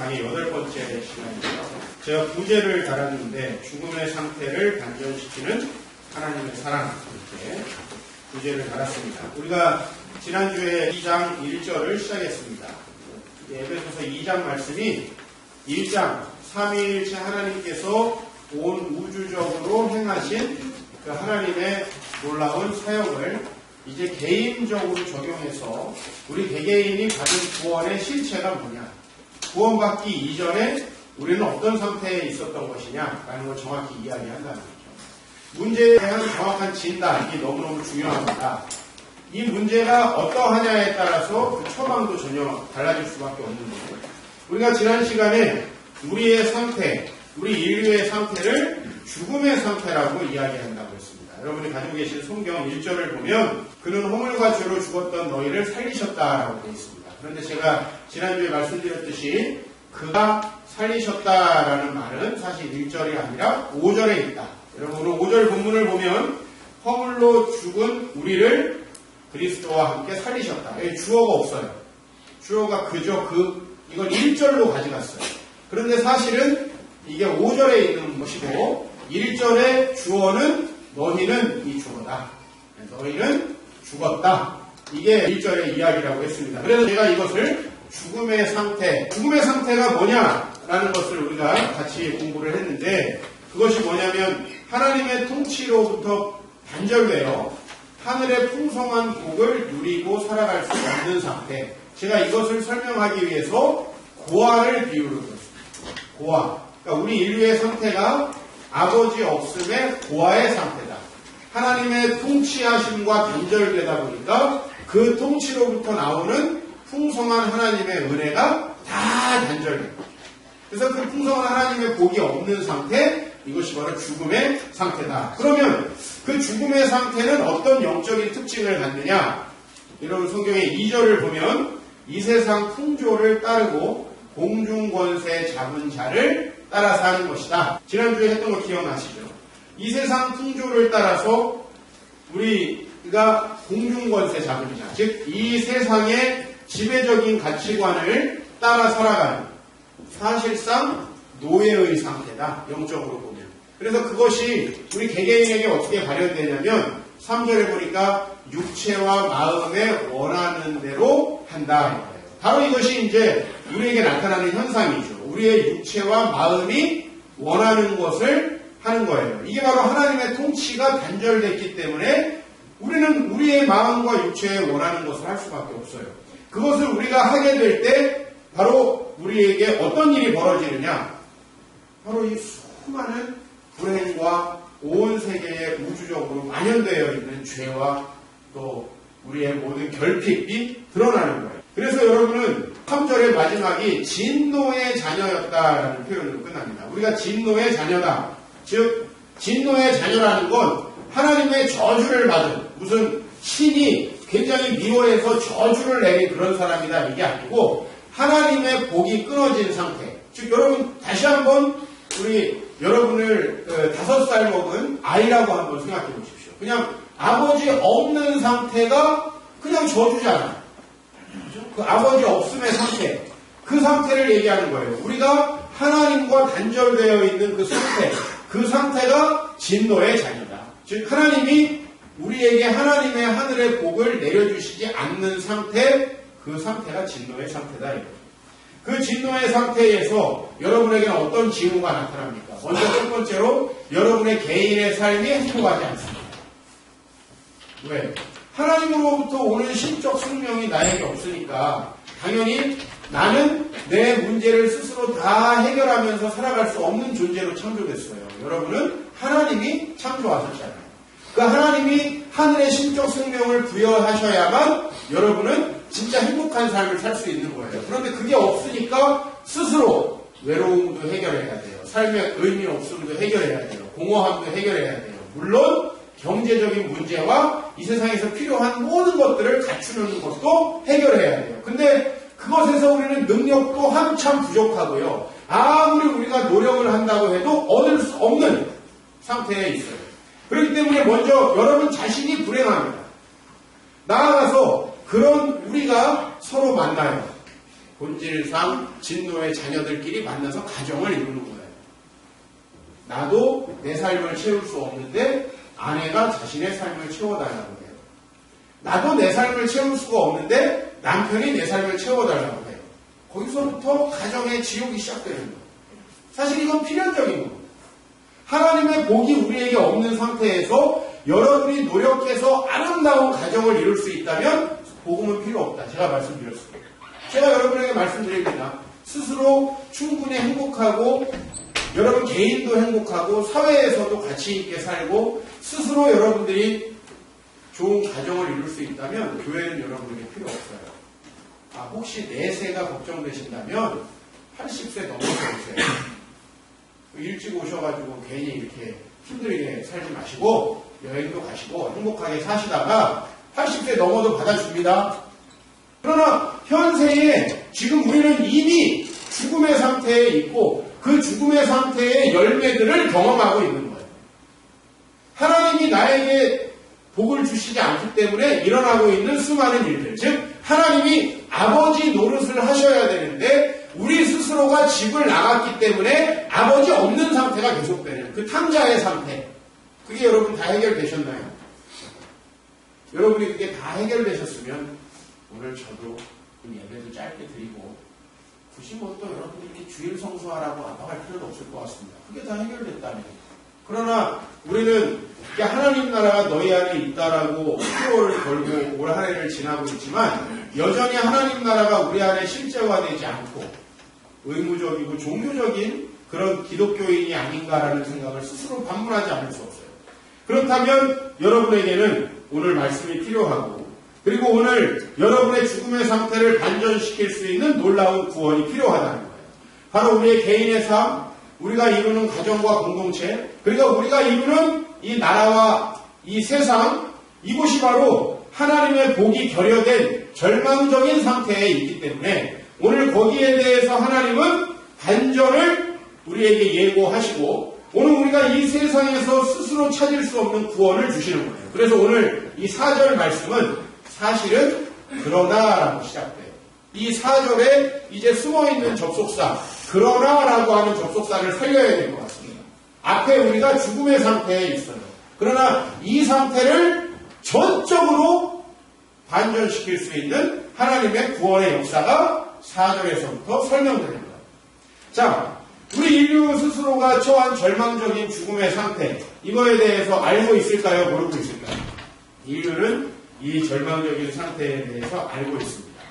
강의 8번째 시간이고요. 제가 부제를 달았는데 죽음의 상태를 반전시키는 하나님의 사랑, 이렇게 부제를 달았습니다. 우리가 지난주에 2장 1절을 시작했습니다. 에베소서 2장 말씀이 1장 삼위일체 하나님께서 온 우주적으로 행하신 그 하나님의 놀라운 사역을 이제 개인적으로 적용해서 우리 개개인이 받은 구원의 실체가 뭐냐, 구원받기 이전에 우리는 어떤 상태에 있었던 것이냐 라는 걸 정확히 이야기한다는 거죠. 문제에 대한 정확한 진단, 이게 너무너무 중요합니다. 이 문제가 어떠하냐에 따라서 그 처방도 전혀 달라질 수밖에 없는 거예요. 우리가 지난 시간에 우리의 상태, 우리 인류의 상태를 죽음의 상태라고 이야기한다고 했습니다. 여러분이 가지고 계신 성경 1절을 보면 그는 허물과 죄로 죽었던 너희를 살리셨다라고 되어 있습니다. 그런데 제가 지난주에 말씀드렸듯이 그가 살리셨다라는 말은 사실 1절이 아니라 5절에 있다. 여러분 5절 본문을 보면 허물로 죽은 우리를 그리스도와 함께 살리셨다. 여기 주어가 없어요. 주어가 그저 이건 1절로 가져갔어요. 그런데 사실은 이게 5절에 있는 것이고 1절의 주어는 너희는 이 주어다. 너희는 죽었다. 이게 1절의 이야기라고 했습니다. 그래서 제가 이것을 죽음의 상태가 뭐냐라는 것을 우리가 같이 공부를 했는데 그것이 뭐냐면 하나님의 통치로부터 단절되어 하늘의 풍성한 복을 누리고 살아갈 수 없는 상태. 제가 이것을 설명하기 위해서 고아를 비유를 들었습니다. 고아. 그러니까 우리 인류의 상태가 아버지 없음의 고아의 상태다. 하나님의 통치하심과 단절되다 보니까 그 통치로부터 나오는 풍성한 하나님의 은혜가 다 단절됩니다. 그래서 그 풍성한 하나님의 복이 없는 상태, 이것이 바로 죽음의 상태다. 그러면 그 죽음의 상태는 어떤 영적인 특징을 갖느냐? 여러분 성경의 2절을 보면 이 세상 풍조를 따르고 공중권세 잡은 자를 따라 사는 것이다. 지난주에 했던 거 기억나시죠? 이 세상 풍조를 따라서 우리가 공중권세 잡은 자, 즉 이 세상의 지배적인 가치관을 따라 살아가는 사실상 노예의 상태다. 영적으로 보면. 그래서 그것이 우리 개개인에게 어떻게 발현되냐면 3절에 보니까 육체와 마음에 원하는 대로 한다. 바로 이것이 이제 우리에게 나타나는 현상이죠. 우리의 육체와 마음이 원하는 것을 하는 거예요. 이게 바로 하나님의 통치가 단절됐기 때문에 우리는 우리의 마음과 육체에 원하는 것을 할 수밖에 없어요. 그것을 우리가 하게 될 때 바로 우리에게 어떤 일이 벌어지느냐? 바로 이 수많은 불행과 온 세계에 우주적으로 만연되어 있는 죄와 또 우리의 모든 결핍이 드러나는 거예요. 그래서 여러분은 3절의 마지막이 진노의 자녀였다라는 표현으로 끝납니다. 우리가 진노의 자녀다. 즉 진노의 자녀라는 건 하나님의 저주를 받은 무슨 신이 굉장히 미워해서 저주를 내린 그런 사람이다. 이게 아니고 하나님의 복이 끊어진 상태. 즉 여러분 다시 한번 여러분을 5살 먹은 아이라고 한번 생각해 보십시오. 그냥 아버지 없는 상태가 그냥 저주잖아요. 그 아버지 없음의 상태, 그 상태를 얘기하는 거예요. 우리가 하나님과 단절되어 있는 그 상태가 진노의 자녀다. 즉 하나님이 우리에게 하나님의 하늘의 복을 내려주시지 않는 상태, 그 상태가 진노의 상태다. 그 진노의 상태에서 여러분에게는 어떤 징후가 나타납니까? 먼저 첫 번째로 여러분의 개인의 삶이 행복하지 않습니다. 왜? 하나님으로부터 오는 신적 생명이 나에게 없으니까 당연히 나는 내 문제를 스스로 다 해결하면서 살아갈 수 없는 존재로 창조됐어요. 여러분은 하나님이 창조하셨잖아요. 그 하나님이 하늘의 신적 생명을 부여하셔야만 여러분은 진짜 행복한 삶을 살 수 있는 거예요. 그런데 그게 없으니까 스스로 외로움도 해결해야 돼요. 삶의 의미 없음도 해결해야 돼요. 공허함도 해결해야 돼요. 물론 경제적인 문제와 이 세상에서 필요한 모든 것들을 갖추는 것도 해결해야 돼요. 근데 그것에서 우리는 능력도 한참 부족하고요. 아무리 우리가 노력을 한다고 해도 얻을 수 없는 상태에 있어요. 그렇기 때문에 먼저 여러분 자신이 불행합니다. 나아가서 그런 우리가 서로 만나요. 본질상 진노의 자녀들끼리 만나서 가정을 이루는 거예요. 나도 내 삶을 채울 수 없는데 아내가 자신의 삶을 채워달라고 해요. 나도 내 삶을 채울 수가 없는데 남편이 내 삶을 채워달라고 해요. 거기서부터 가정의 지옥이 시작되는 거예요. 사실 이건 필연적인 겁니다. 하나님의 복이 우리에게 없는 상태에서 여러분이 노력해서 아름다운 가정을 이룰 수 있다면 복음은 필요 없다. 제가 말씀드렸습니다. 제가 여러분에게 말씀드립니다. 스스로 충분히 행복하고 여러분 개인도 행복하고 사회에서도 가치 있게 살고 스스로 여러분들이 좋은 가정을 이룰 수 있다면 교회는 여러분에게 필요 없어요. 혹시 내세가 걱정되신다면 80세 넘어서 오세요. 일찍 오셔가지고 괜히 이렇게 힘들게 살지 마시고 여행도 가시고 행복하게 사시다가 80세 넘어도 받아줍니다. 그러나 현세에 지금 우리는 이미 죽음의 상태에 있고 그 죽음의 상태의 열매들을 경험하고 있는 거예요. 하나님이 나에게 복을 주시지 않기 때문에 일어나고 있는 수많은 일들, 즉 하나님이 아버지 노릇을 하셔야 되는데 우리 스스로가 집을 나갔기 때문에 아버지 없는 상태가 계속되는 그 탕자의 상태. 그게 여러분 다 해결되셨나요? 여러분이 그게 다 해결되셨으면 오늘 저도 예배도 짧게 드리고 굳이 뭐 또 여러분들이 이렇게 주일 성수하라고 압박할 필요도 없을 것 같습니다. 그게 다 해결됐다면. 그러나 우리는 하나님 나라가 너희 안에 있다라고 수호를 걸고 올 한 해를 지나고 있지만 여전히 하나님 나라가 우리 안에 실제화되지 않고 의무적이고 종교적인 그런 기독교인이 아닌가라는 생각을 스스로 반문하지 않을 수 없어요. 그렇다면 여러분에게는 오늘 말씀이 필요하고 그리고 오늘 여러분의 죽음의 상태를 반전시킬 수 있는 놀라운 구원이 필요하다는 거예요. 바로 우리의 개인의 삶, 우리가 이루는 가정과 공동체, 그리고 우리가 이루는 이 나라와 이 세상, 이곳이 바로 하나님의 복이 결여된 절망적인 상태에 있기 때문에 오늘 거기에 대해서 하나님은 반전을 우리에게 예고하시고 오늘 우리가 이 세상에서 스스로 찾을 수 없는 구원을 주시는 거예요. 그래서 오늘 이 4절 말씀은 사실은 그러나라고 시작돼요. 이 4절에 이제 숨어있는 접속사 그러나라고 하는 접속사를 살려야 될 것 같습니다. 앞에 우리가 죽음의 상태에 있어요. 그러나 이 상태를 전적으로 반전시킬 수 있는 하나님의 구원의 역사가 4절에서부터 설명됩니다. 자, 우리 인류 스스로가 처한 절망적인 죽음의 상태, 이거에 대해서 알고 있을까요? 모르고 있을까요? 인류는 이 절망적인 상태에 대해서 알고 있습니다.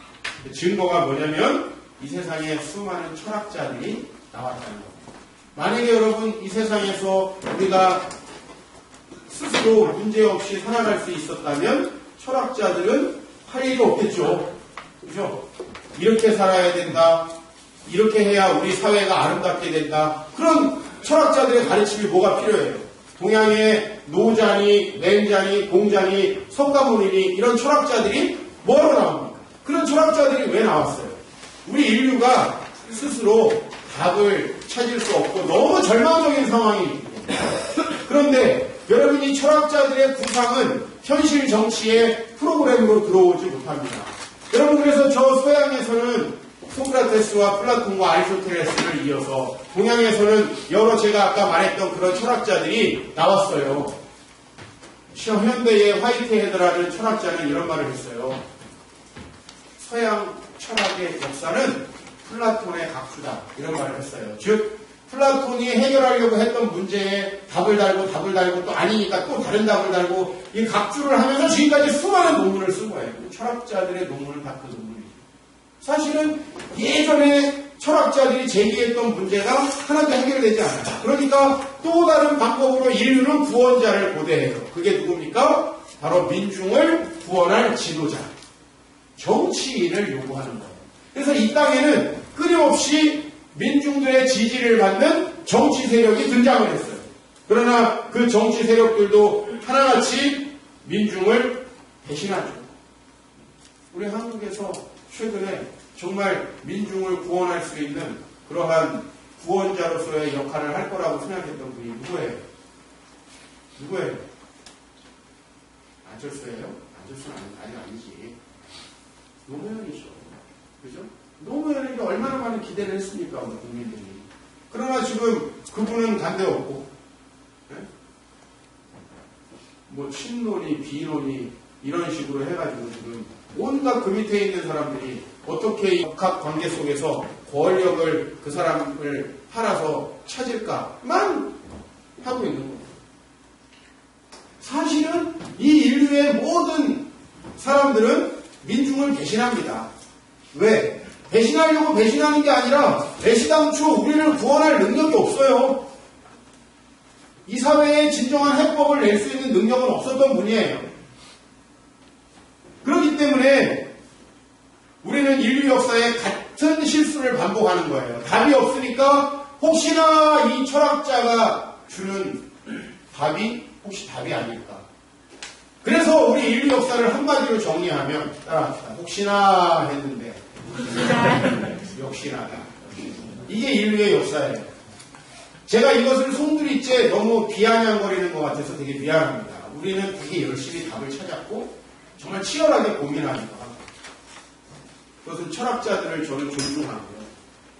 증거가 뭐냐면 이 세상에 수많은 철학자들이 나왔다는 겁니다. 만약에 여러분 이 세상에서 우리가 스스로 문제없이 살아갈 수 있었다면 철학자들은 할 일이 없겠죠. 그죠? 이렇게 살아야 된다. 이렇게 해야 우리 사회가 아름답게 된다. 그런 철학자들의 가르침이 뭐가 필요해요? 동양의 노자니, 맹자니, 공자니, 석가모니니 이런 철학자들이 뭐하러 나옵니까? 그런 철학자들이 왜 나왔어요? 우리 인류가 스스로 답을 찾을 수 없고 너무 절망적인 상황이기 때문에. 그런데 여러분 이 철학자들의 구상은 현실 정치의 프로그램으로 들어오지 못합니다. 여러분 그래서 저 서양에서는 소크라테스와 플라톤과 아리스토텔레스를 이어서 동양에서는 여러 제가 아까 말했던 그런 철학자들이 나왔어요. 현대의 화이트헤드라는 철학자는 이런 말을 했어요. 서양 철학의 역사는 플라톤의 각주다. 이런 말을 했어요. 즉 플라톤이 해결하려고 했던 문제에 답을 달고 또 아니니까 또 다른 답을 달고 이 각주를 하면서 지금까지 수많은 논문을 쓴 거예요. 철학자들의 논문은 다 그 논문이죠. 사실은 예전에 철학자들이 제기했던 문제가 하나도 해결되지 않아요. 그러니까 또 다른 방법으로 인류는 구원자를 고대해요. 그게 누굽니까? 바로 민중을 구원할 지도자. 정치인을 요구하는 거예요. 그래서 이 땅에는 끊임없이 민중들의 지지를 받는 정치 세력이 등장을 했어요. 그러나 그 정치 세력들도 하나같이 민중을 배신하죠. 우리 한국에서 최근에 정말 민중을 구원할 수 있는 그러한 구원자로서의 역할을 할 거라고 생각했던 분이 누구예요? 안철수예요? 안철수는 아니지. 노무현이죠. 그죠? 노무현에게 얼마나 많은 기대를 했습니까, 우리 국민들이. 그러나 지금 그분은 간대 없고, 네? 뭐 친노니 비노니 이런 식으로 해가지고 지금 온갖 그 밑에 있는 사람들이 어떻게 이 각 관계 속에서 권력을 그 사람을 팔아서 찾을까만 하고 있는 겁니다. 사실은 이 인류의 모든 사람들은 민중을 배신합니다. 왜? 배신하려고 배신하는 게 아니라 애시당초 우리를 구원할 능력이 없어요. 이 사회에 진정한 해법을 낼 수 있는 능력은 없었던 분이에요. 그렇기 때문에 우리는 인류 역사에 같은 실수를 반복하는 거예요. 답이 없으니까 혹시나 이 철학자가 주는 답이 혹시 답이 아닐까. 그래서 우리 인류 역사를 한마디로 정리하면 따라합시다. 혹시나 했는데 역시나다. 이게 인류의 역사예요. 제가 이것을 송두리째 너무 비아냥거리는 것 같아서 되게 미안합니다. 우리는 되게 열심히 답을 찾았고 정말 치열하게 고민하기도 하고 그것은 철학자들을 저는 존중하고요.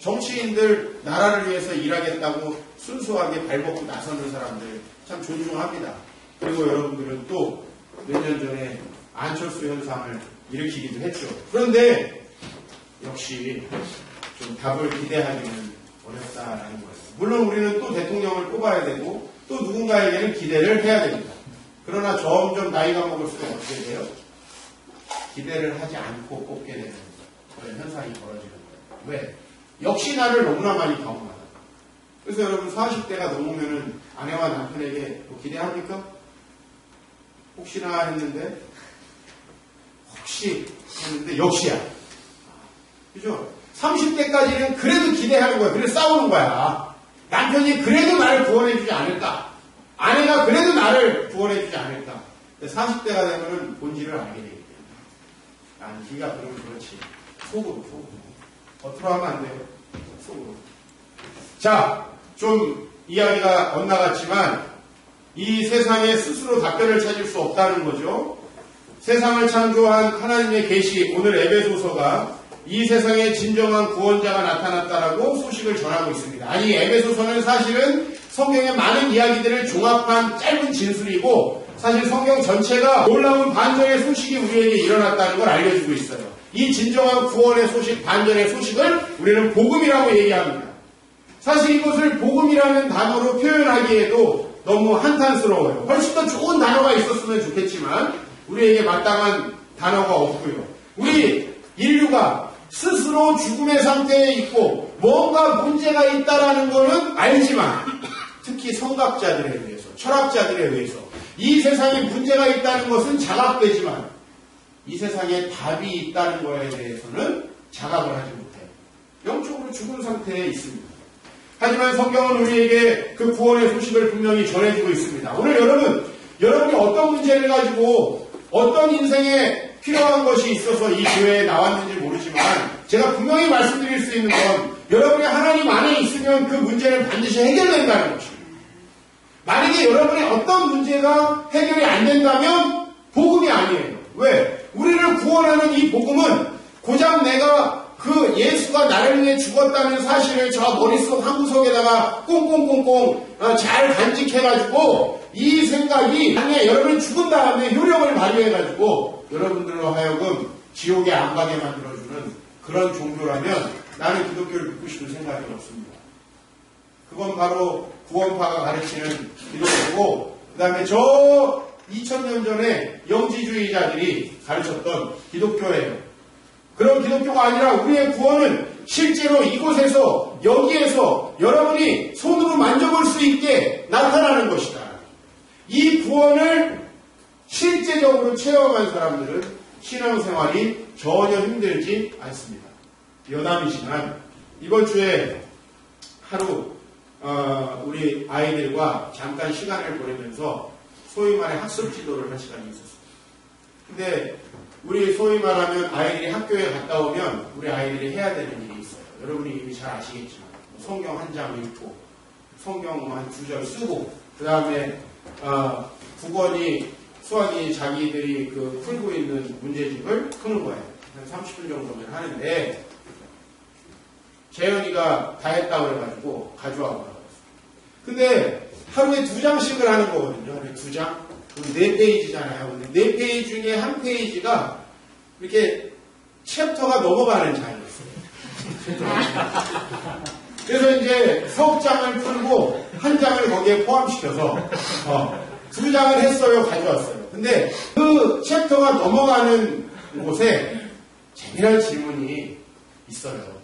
정치인들 나라를 위해서 일하겠다고 순수하게 발벗고 나서는 사람들 참 존중합니다. 그리고 여러분들은 또 몇 년 전에 안철수 현상을 일으키기도 했죠. 그런데 역시 좀 답을 기대하기는 어렵다라는 거예요. 물론 우리는 또 대통령을 뽑아야 되고 또 누군가에게는 기대를 해야 됩니다. 그러나 점점 나이가 먹을수록 어떻게 돼요? 기대를 하지 않고 뽑게 되는 그런 현상이 벌어지는 거예요. 왜? 역시 나를 너무나 많이 경험하다. 그래서 여러분 40대가 넘으면은 아내와 남편에게 뭐 기대합니까? 혹시나 했는데 혹시 했는데 역시야. 그죠? 30대까지는 그래도 기대하는 거야. 그래서 싸우는 거야. 남편이 그래도 나를 구원해주지 않을까? 아내가 그래도 나를 구원해주지 않을까? 40대가 되면은 본질을 알게 되기 때문에. 아니, 네가 그러면 그렇지. 속으로. 겉으로 하면 안 돼요. 속으로. 자, 좀 이야기가 엇나갔지만 이 세상에 스스로 답변을 찾을 수 없다는 거죠. 세상을 창조한 하나님의 계시, 오늘 에베소서가 이 세상에 진정한 구원자가 나타났다라고 소식을 전하고 있습니다. 아니, 에베소서는 사실은 성경의 많은 이야기들을 종합한 짧은 진술이고 사실 성경 전체가 놀라운 반전의 소식이 우리에게 일어났다는 걸 알려주고 있어요. 이 진정한 구원의 소식, 반전의 소식을 우리는 복음이라고 얘기합니다. 사실 이것을 복음이라는 단어로 표현하기에도 너무 한탄스러워요. 훨씬 더 좋은 단어가 있었으면 좋겠지만 우리에게 마땅한 단어가 없고요. 우리 인류가 스스로 죽음의 상태에 있고 뭔가 문제가 있다라는 것은 알지만 특히 성각자들에 의해서, 철학자들에 의해서 이 세상에 문제가 있다는 것은 자각되지만 이 세상에 답이 있다는 것에 대해서는 자각을 하지 못해요. 영적으로 죽은 상태에 있습니다. 하지만 성경은 우리에게 그 구원의 소식을 분명히 전해주고 있습니다. 오늘 여러분이 어떤 문제를 가지고 어떤 인생에 필요한 것이 있어서 이 교회에 나왔는지 모르지만 제가 분명히 말씀드릴 수 있는 건 여러분이 하나님 안에 있으면 그 문제는 반드시 해결된다는 것입니다. 만약에 여러분의 어떤 문제가 해결이 안 된다면 복음이 아니에요. 왜? 우리를 구원하는 이 복음은 고작 내가 그 예수가 나를 위해 죽었다는 사실을 저 머릿속 한 구석에다가 꽁꽁꽁꽁 잘 간직해가지고 이 생각이 나중에 여러분이 죽은 다음에 효력을 발휘해가지고 여러분들로 하여금 지옥에 안 가게 만들어주는 그런 종교라면 나는 기독교를 믿고 싶은 생각이 없습니다. 그건 바로 구원파가 가르치는 기독교고 그 다음에 저 2000년 전에 영지주의자들이 가르쳤던 기독교예요. 그런 기독교가 아니라 우리의 구원은 실제로 이곳에서 여기에서 여러분이 손으로 만져볼 수 있게 나타나는 것이다. 이 구원을 실제적으로 체험한 사람들은 신앙생활이 전혀 힘들지 않습니다. 여담이지만 이번 주에 하루 우리 아이들과 잠깐 시간을 보내면서 소위 말해 학습 지도를 할 시간이 있었어요. 근데 우리 소위 말하면 아이들이 학교에 갔다 오면 우리 아이들이 해야 되는 일이 있어요. 여러분이 이미 잘 아시겠지만 성경 한 장 읽고 성경 한 2절 쓰고 그 다음에 국어니 수학이 자기들이 풀고 있는 문제집을 푸는 거예요. 한 30분 정도면 하는데 재현이가 다 했다고 그래가지고 가져와 보라고 했어요. 근데 하루에 2장씩을 하는 거거든요. 하루에 2장. 4페이지잖아요. 근데 4페이지 중에 한 페이지가 이렇게 챕터가 넘어가는 장이었어요. 그래서 이제 석 장을 풀고 한 장을 거기에 포함시켜서 2장을 했어요. 가져왔어요. 근데 그 챕터가 넘어가는 곳에 재미난 질문이 있어요.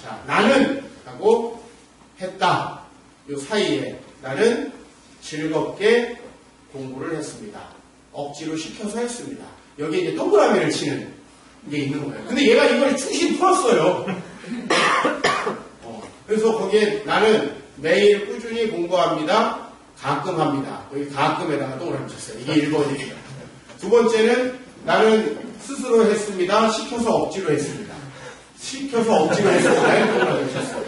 자, 나는 하고 했다. 요 사이에 나는 즐겁게 공부를 했습니다. 억지로 시켜서 했습니다. 여기에 이제 동그라미를 치는 게 있는 거예요. 근데 얘가 이걸 충실히 풀었어요. 그래서 거기에 나는 매일 꾸준히 공부합니다. 가끔 합니다. 여기 가끔에다가 동그라미 쳤어요. 이게 1번이에요. 두 번째는 나는 스스로 했습니다. 시켜서 억지로 했습니다. 시켜서 억지로 했습니다. 동그라미 쳤어요.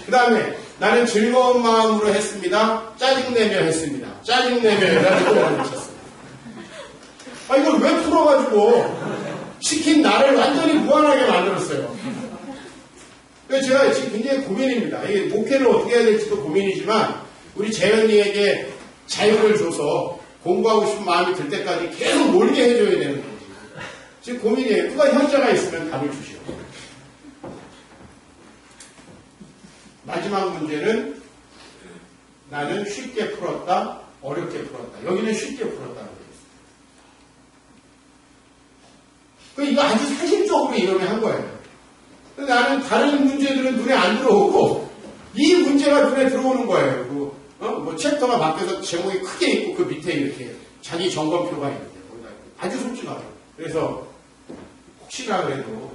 그 다음에 나는 즐거운 마음으로 했습니다. 짜증내며 했습니다. 짜증내며 동그라미 쳤어요. 이걸 왜 풀어가지고 시킨 나를 완전히 무한하게 만들었어요. 그래서 제가 지금 굉장히 고민입니다. 이게 목회를 어떻게 해야 될지도 고민이지만 우리 재현이에게 자유를 줘서 공부하고 싶은 마음이 들 때까지 계속 놀게 해줘야 되는 거지. 지금 고민이에요. 누가 현자가 있으면 답을 주시오. 마지막 문제는 나는 쉽게 풀었다, 어렵게 풀었다. 여기는 쉽게 풀었다는 거예요. 이거 아주 사실적으로 이러면 한 거예요. 근데 나는 다른 문제들은 눈에 안 들어오고 이 문제가 눈에 들어오는 거예요. 뭐 챕터가 바뀌어서 제목이 크게 있고 그 밑에 이렇게 자기 점검표가 있는데 아주 솔직하게. 그래서 혹시나 그래도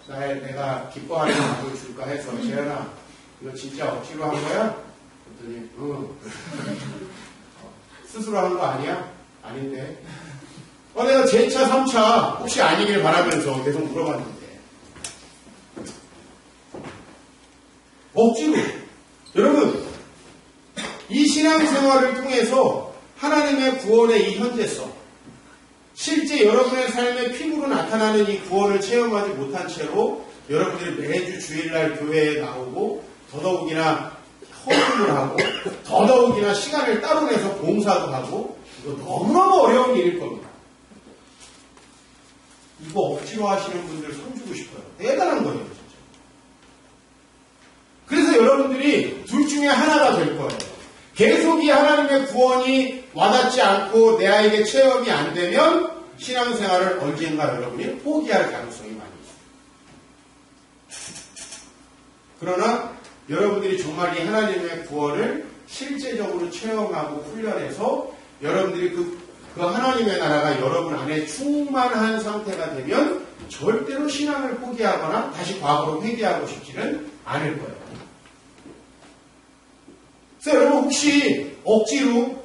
내가 기뻐하는 마음을 줄까 해서 재현아 이거 진짜 억지로 한 거야? 그랬더니 스스로 한 거 아니야? 아닌데. 내가 제2차, 3차 혹시 아니길 바라면서 계속 물어봤는데 억지로. 여러분, 이 신앙생활을 통해서 하나님의 구원의 이 현재성, 실제 여러분의 삶에 피부로 나타나는 이 구원을 체험하지 못한 채로 여러분들이 매주 주일날 교회에 나오고 더더욱이나 헌금을 하고 더더욱이나 시간을 따로 내서 봉사도 하고 이거 너무너무 어려운 일일 겁니다. 이거 억지로 하시는 분들 손주고 싶어요. 대단한 거예요, 진짜. 그래서 여러분들이 둘 중에 하나가 될 거예요. 계속 이 하나님의 구원이 와닿지 않고 내 아이에게 체험이 안 되면 신앙생활을 언젠가 여러분이 포기할 가능성이 많이 있어요. 그러나 여러분들이 정말 이 하나님의 구원을 실제적으로 체험하고 훈련해서 여러분들이 그 하나님의 나라가 여러분 안에 충만한 상태가 되면 절대로 신앙을 포기하거나 다시 과거로 회귀하고 싶지는 않을 거예요. 그래서 여러분 혹시 억지로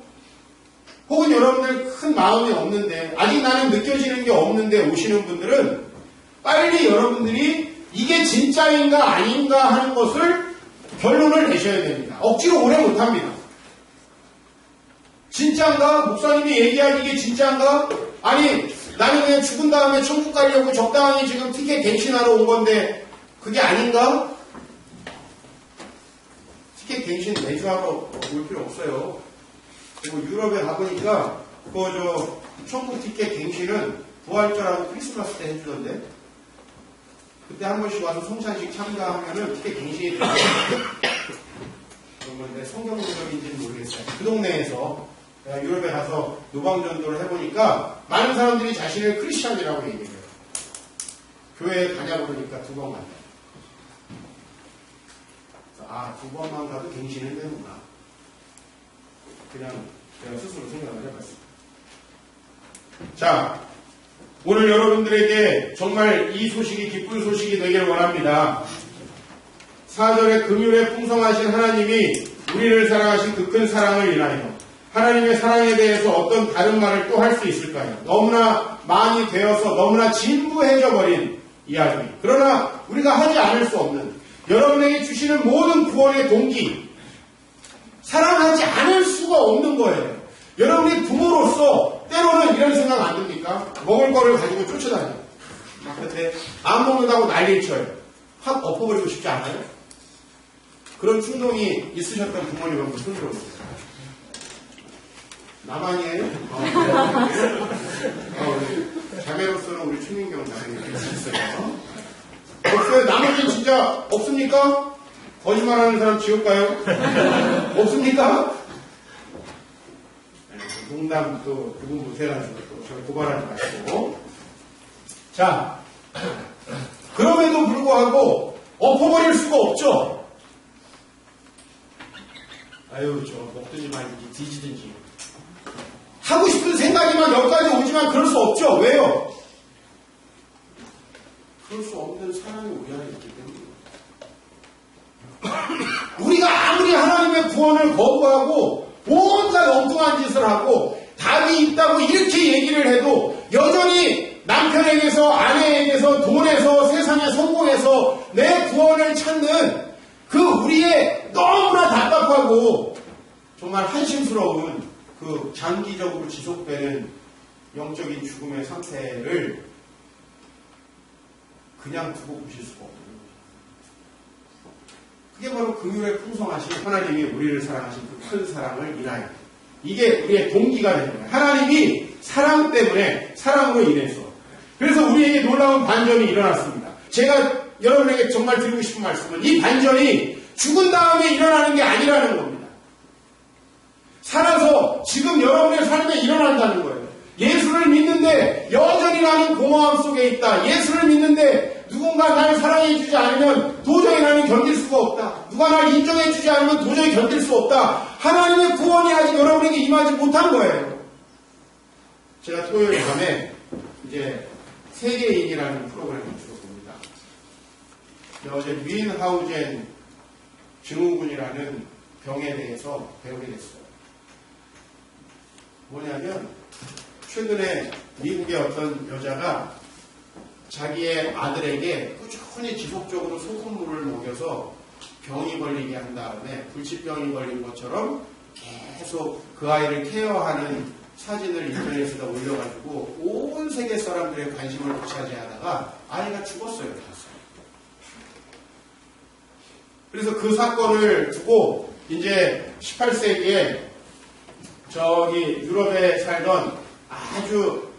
혹은 여러분들 큰 마음이 없는데 아직 나는 느껴지는 게 없는데 오시는 분들은 빨리 여러분들이 이게 진짜인가 아닌가 하는 것을 결론을 내셔야 됩니다. 억지로 오래 못합니다. 진짜인가? 목사님이 얘기한 이게 진짜인가? 아니 나는 그냥 죽은 다음에 천국 가려고 적당히 지금 티켓 갱신하러 온 건데 그게 아닌가? 티켓 갱신 매주 하러 올 필요 없어요. 그리고 유럽에 가보니까 천국 티켓 갱신은 부활절하고 크리스마스 때 해주던데 그때 한 번씩 와서 성찬식 참가하면은 티켓 갱신이 돼요. 그런 건데 성경적인지는 모르겠어요. 그 동네에서 내가 유럽에 가서 노방전도를 해보니까 많은 사람들이 자신을 크리스찬이라고 얘기해요. 교회에 가냐 그러니까 2번 간다. 아, 2번만 가도 갱신은 되는구나. 그냥 제가 스스로 생각을 해봤습니다. 자, 오늘 여러분들에게 정말 이 소식이 기쁜 소식이 되기를 원합니다. 4절에 금율에 풍성하신 하나님이 우리를 사랑하신 그 큰 사랑을 인하여 하나님의 사랑에 대해서 어떤 다른 말을 또 할 수 있을까요? 너무나 많이 되어서 너무나 진부해져 버린 이야기. 그러나 우리가 하지 않을 수 없는 여러분에게 주시는 모든 구원의 동기 사랑하지 않을 수가 없는 거예요. 여러분이 부모로서 때로는 이런 생각 안 듭니까? 먹을 거를 가지고 쫓아다녀. 근데 안 먹는다고 난리를 쳐요. 확 엎어버리고 싶지 않아요? 그런 충동이 있으셨던 부모님 한번 손 들어보세요. 나만이에요? 자매로서는 우리 최민경 자매님 있어요. 없어요? 나머지는 진짜 없습니까? 거짓말하는 사람 지옥 가요? 없습니까? 농담 또 그분 못해가지고 또 저를 고발하지 마시고. 자, 그럼에도 불구하고 엎어버릴 수가 없죠. 아유, 저 먹든지 말든지 뒤지든지 하고 싶은 생각이 막 여기까지 오지만 그럴 수 없죠. 왜요? 그럴 수 없는 사람이 우리 안에 있기 때문에. 우리가 아무리 하나님의 구원을 거부하고 온갖 엉뚱한 짓을 하고 답이 있다고 이렇게 얘기를 해도 여전히 남편에게서 아내에게서 돈에서 세상에 성공해서 내 구원을 찾는 그 우리의 너무나 답답하고 정말 한심스러운 그 장기적으로 지속되는 영적인 죽음의 상태를 그냥 두고 보실 수가 없는 거죠. 그게 바로 긍휼에 풍성하신 하나님이 우리를 사랑하신 그 큰 사랑을 인하여 이게 우리의 동기가 되는 거예요. 하나님이 사랑 때문에 사랑으로 인해서 그래서 우리에게 놀라운 반전이 일어났습니다. 제가 여러분에게 정말 드리고 싶은 말씀은 이 반전이 죽은 다음에 일어나는 게 아니라는 겁니다. 살아서 지금 여러분의 삶에 일어난다는 거예요. 예수를 믿는데 여전히 나는 공허함 속에 있다. 예수를 믿는데 누군가 나를 사랑해주지 않으면 도저히 나는 견딜 수가 없다. 누가 나를 인정해주지 않으면 도저히 견딜 수 없다. 하나님의 구원이 아직 여러분에게 임하지 못한 거예요. 제가 토요일 밤에 이제 세계인이라는 프로그램을 주로 봅니다. 어제 윈하우젠 증후군이라는 병에 대해서 배우게 됐어요. 뭐냐면 최근에 미국의 어떤 여자가 자기의 아들에게 꾸준히 지속적으로 소금물을 먹여서 병이 걸리게 한 다음에 불치병이 걸린 것처럼 계속 그 아이를 케어하는 사진을 인터넷에다 올려가지고 온 세계 사람들의 관심을 독차지하다가 아이가 죽었어요. 그래서 그 사건을 두고 이제 18세기에 저기 유럽에 살던 아주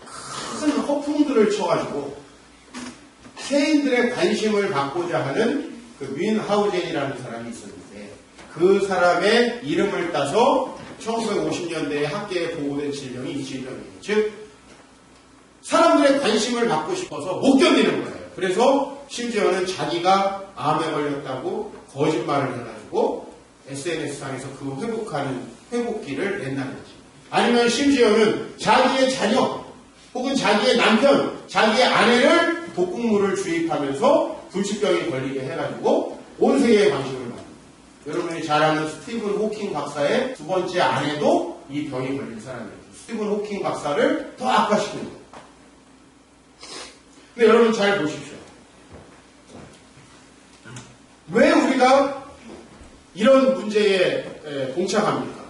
큰 허풍들을 쳐가지고 세인들의 관심을 받고자 하는 그 윈하우젠이라는 사람이 있었는데 그 사람의 이름을 따서 1950년대에 학계에 보고된 질병이 이 질병이에요. 즉 사람들의 관심을 받고 싶어서 못 견디는 거예요. 그래서 심지어는 자기가 암에 걸렸다고 거짓말을 해가지고 SNS상에서 그 회복하는 회복기를 낸다든지 아니면 심지어는 자기의 자녀 혹은 자기의 남편, 자기의 아내를 독극물을 주입하면서 불치병이 걸리게 해가지고 온 세계의 관심을 받는 여러분이 잘 아는 스티븐 호킹 박사의 두 번째 아내도 이 병이 걸린 사람이에요. 스티븐 호킹 박사를 더 악화시키는 거예요. 근데 여러분 잘 보십시오. 왜 우리가 이런 문제에 봉착합니까?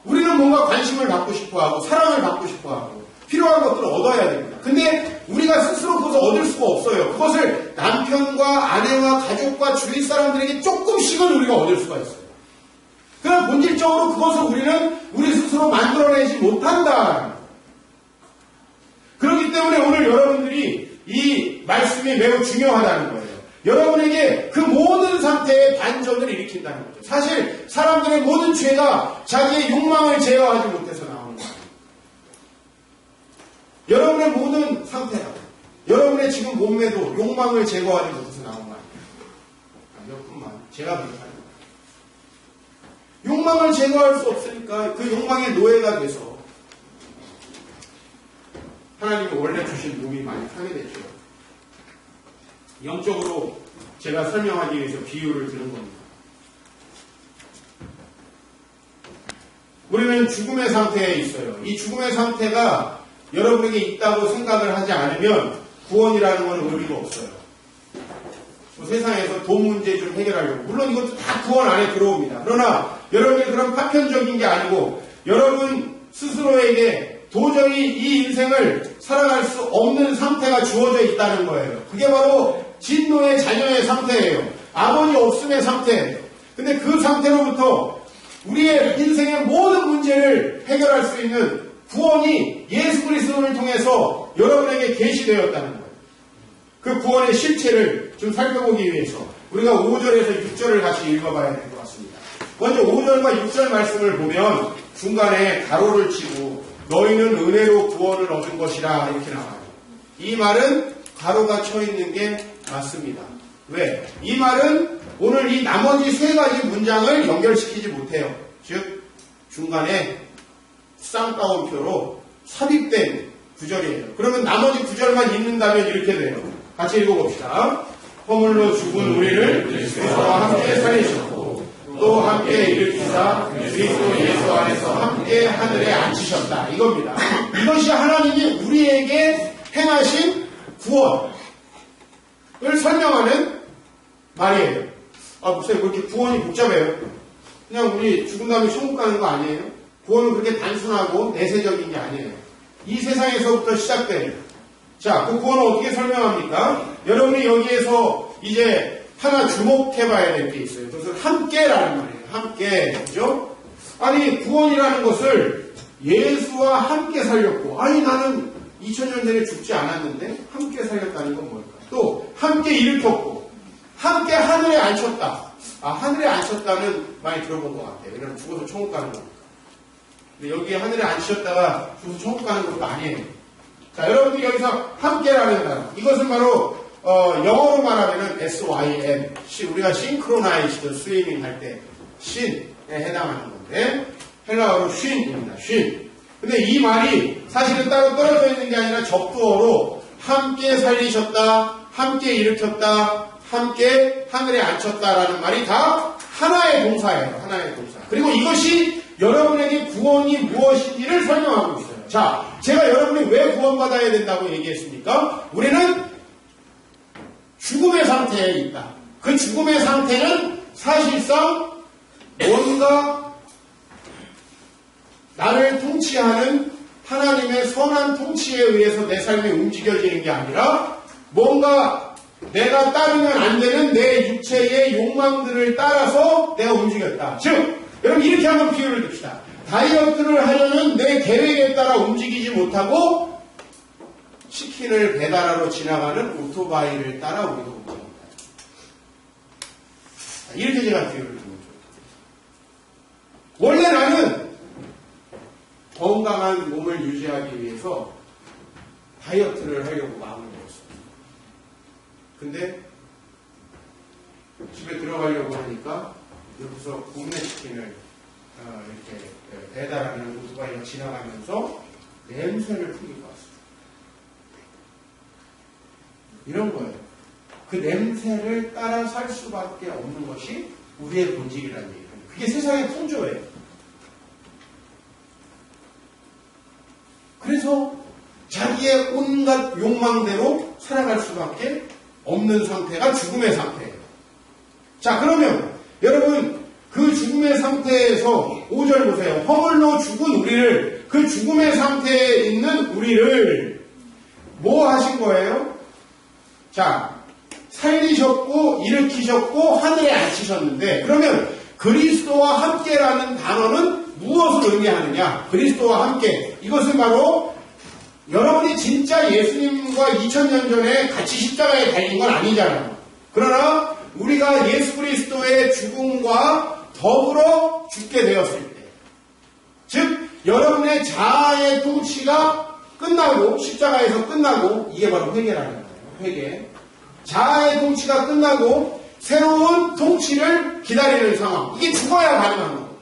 우리는 뭔가 관심을 받고 싶어하고 사랑을 받고 싶어하고 필요한 것들을 얻어야 됩니다. 근데 우리가 스스로 그것을 얻을 수가 없어요. 그것을 남편과 아내와 가족과 주위 사람들에게 조금씩은 우리가 얻을 수가 있어요. 그러나 본질적으로 그것을 우리는 우리 스스로 만들어내지 못한다. 그렇기 때문에 오늘 여러분들이 이 말씀이 매우 중요하다는 거예요. 여러분에게 그 모든 상태의 반전을 일으킨다는 거죠. 사실 사람들의 모든 죄가 자기의 욕망을 제어하지 못해서 나오는 거예요. 여러분의 모든 상태가 여러분의 지금 몸매도 욕망을 제거하지 못해서 나온 거 아니에요. 몇 분만 제가 그렇게 하는 거예요. 욕망을 제거할 수 없으니까 그 욕망의 노예가 돼서 하나님이 원래 주신 몸이 많이 파괴됐죠. 영적으로 제가 설명하기 위해서 비유를 드는 겁니다. 우리는 죽음의 상태에 있어요. 이 죽음의 상태가 여러분에게 있다고 생각을 하지 않으면 구원이라는 건 의미가 없어요. 세상에서 돈 문제 좀 해결하려고. 물론 이것도 다 구원 안에 들어옵니다. 그러나 여러분이 그런 파편적인 게 아니고 여러분 스스로에게 도저히 이 인생을 살아갈 수 없는 상태가 주어져 있다는 거예요. 그게 바로 진노의 자녀의 상태예요. 아버지 없음의 상태예요. 근데 그 상태로부터 우리의 인생의 모든 문제를 해결할 수 있는 구원이 예수 그리스도를 통해서 여러분에게 계시되었다는 거예요. 그 구원의 실체를 좀 살펴보기 위해서 우리가 5절에서 6절을 같이 읽어봐야 될 것 같습니다. 먼저 5절과 6절 말씀을 보면 중간에 가로를 치고 너희는 은혜로 구원을 얻은 것이라 이렇게 나와요. 이 말은 가로가 쳐 있는 게 맞습니다. 왜? 이 말은 오늘 이 나머지 세 가지 문장을 연결시키지 못해요. 즉 중간에 쌍따옴표로 삽입된 구절이에요. 그러면 나머지 구절만 읽는다면 이렇게 돼요. 같이 읽어봅시다. 허물로 죽은 우리를 그리스도와 함께 살리셨고 또 함께 일으키사 그리스도 예수 안에서 함께 하늘에 앉히셨다. 이겁니다. 이것이 하나님이 우리에게 행하신 구원을 설명하는 말이에요. 목사님 왜 이렇게 구원이 복잡해요? 그냥 우리 죽은 다음에 천국 가는 거 아니에요? 구원은 그렇게 단순하고 내세적인 게 아니에요. 이 세상에서부터 시작되는. 자, 그 구원을 어떻게 설명합니까? 여러분이 여기에서 이제 하나 주목해봐야 될 게 있어요. 그것은 함께라는 말이에요. 함께. 그죠? 아니, 구원이라는 것을 예수와 함께 살렸고, 아니, 나는 2000년 전에 죽지 않았는데, 함께 살렸다는 건 뭘까? 또, 함께 일으켰고, 함께 하늘에 앉혔다. 하늘에 앉혔다는 많이 들어본 것 같아요. 왜냐면 죽어서 천국 가는 거니까. 근데 여기에 하늘에 앉히셨다가 죽어서 천국 가는 것도 아니에요. 자, 여러분들이 여기서 함께라는 단어. 이것은 바로, 영어로 말하면은 SYN. 우리가 싱크로나이즈드 스위밍 할 때, 신에 해당하는 건데, 헬라어로 쉰입니다. 쉰. 근데 이 말이 사실은 따로 떨어져 있는 게 아니라 접두어로 함께 살리셨다, 함께 일으켰다, 함께 하늘에 앉혔다라는 말이 다 하나의 동사예요. 하나의 동사. 그리고 이것이 여러분에게 구원이 무엇인지를 설명하고 있어요. 자, 제가 여러분이 왜 구원받아야 된다고 얘기했습니까? 우리는 죽음의 상태에 있다. 그 죽음의 상태는 사실상 뭔가 나를 통치하는 하나님의 선한 통치에 의해서 내 삶이 움직여지는 게 아니라 뭔가 내가 따르면 안 되는 내 육체의 욕망들을 따라서 내가 움직였다. 즉, 여러분 이렇게 한번 비유를 듭시다. 다이어트를 하려는 내 계획에 따라 움직이지 못하고 치킨을 배달하러 지나가는 오토바이를 따라 우리가 움직입니다. 이렇게 제가 비유를 듭니다. 원래 나는 건강한 몸을 유지하기 위해서 다이어트를 하려고 마음을 먹었어요. 근데 집에 들어가려고 하니까 여기서 국내 치킨을 이렇게 배달하는 오토바이가 지나가면서 냄새를 풍기고 왔어요. 이런 거예요. 그 냄새를 따라 살 수밖에 없는 것이 우리의 본질이라는 얘기예요. 그게 세상의 풍조예요. 그래서 자기의 온갖 욕망대로 살아갈 수밖에 없는 상태가 죽음의 상태예요. 자, 그러면 여러분 그 죽음의 상태에서 5절 보세요. 허물로 죽은 우리를, 그 죽음의 상태에 있는 우리를 뭐 하신 거예요? 자, 살리셨고 일으키셨고 하늘에 앉히셨는데, 그러면 그리스도와 함께라는 단어는 무엇을 의미하느냐? 그리스도와 함께. 이것은 바로 여러분이 진짜 예수님과 2000년 전에 같이 십자가에 달린 건 아니잖아요. 그러나 우리가 예수 그리스도의 죽음과 더불어 죽게 되었을 때, 즉 여러분의 자아의 통치가 끝나고, 십자가에서 끝나고, 이게 바로 회개라는 거예요. 회개. 자아의 통치가 끝나고 새로운 통치를 기다리는 상황. 이게 죽어야 가능한 거예요.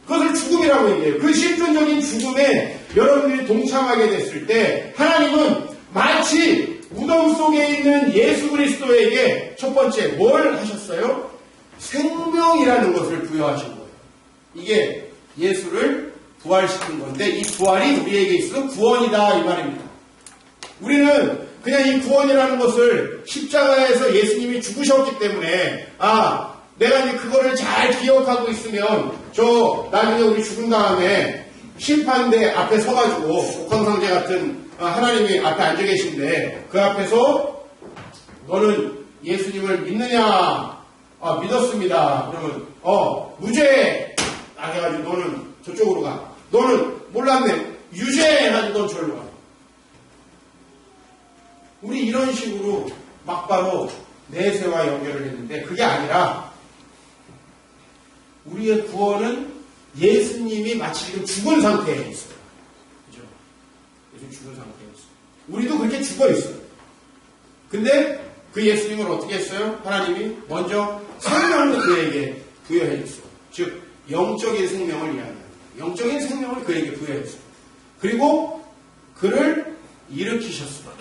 그것을 죽음이라고 얘기해요. 그 실존적인 죽음에 여러분들이 동참하게 됐을 때 하나님은 마치 무덤 속에 있는 예수 그리스도에게 첫 번째 뭘 하셨어요? 생명이라는 것을 부여하신 거예요. 이게 예수를 부활시킨 건데, 이 부활이 우리에게 있어서 구원이다 이 말입니다. 우리는 그냥 이 구원이라는 것을 십자가에서 예수님이 죽으셨기 때문에, 내가 이제 그거를 잘 기억하고 있으면 나중에 우리 죽은 다음에 심판대 앞에 서가지고 옥황상제 같은 하나님이 앞에 앉아 계신데 그 앞에서 너는 예수님을 믿느냐? 믿었습니다. 그러면 무죄! 해가지고 너는 저쪽으로 가. 너는 몰랐네. 유죄! 해가지고 넌 저리로 가. 우리 이런 식으로 막바로 내세와 연결을 했는데 그게 아니라 우리의 구원은 예수님이 마치 지금 죽은 상태에 있어요. 그죠? 예수님 죽은 상태에 있어요. 우리도 그렇게 죽어 있어요. 근데 그 예수님을 어떻게 했어요? 하나님이 먼저 생명을 그에게 부여해 줬어요. 즉 영적인 생명을 이야기합니다. 영적인 생명을 그에게 부여했어요. 그리고 그를 일으키셨어요.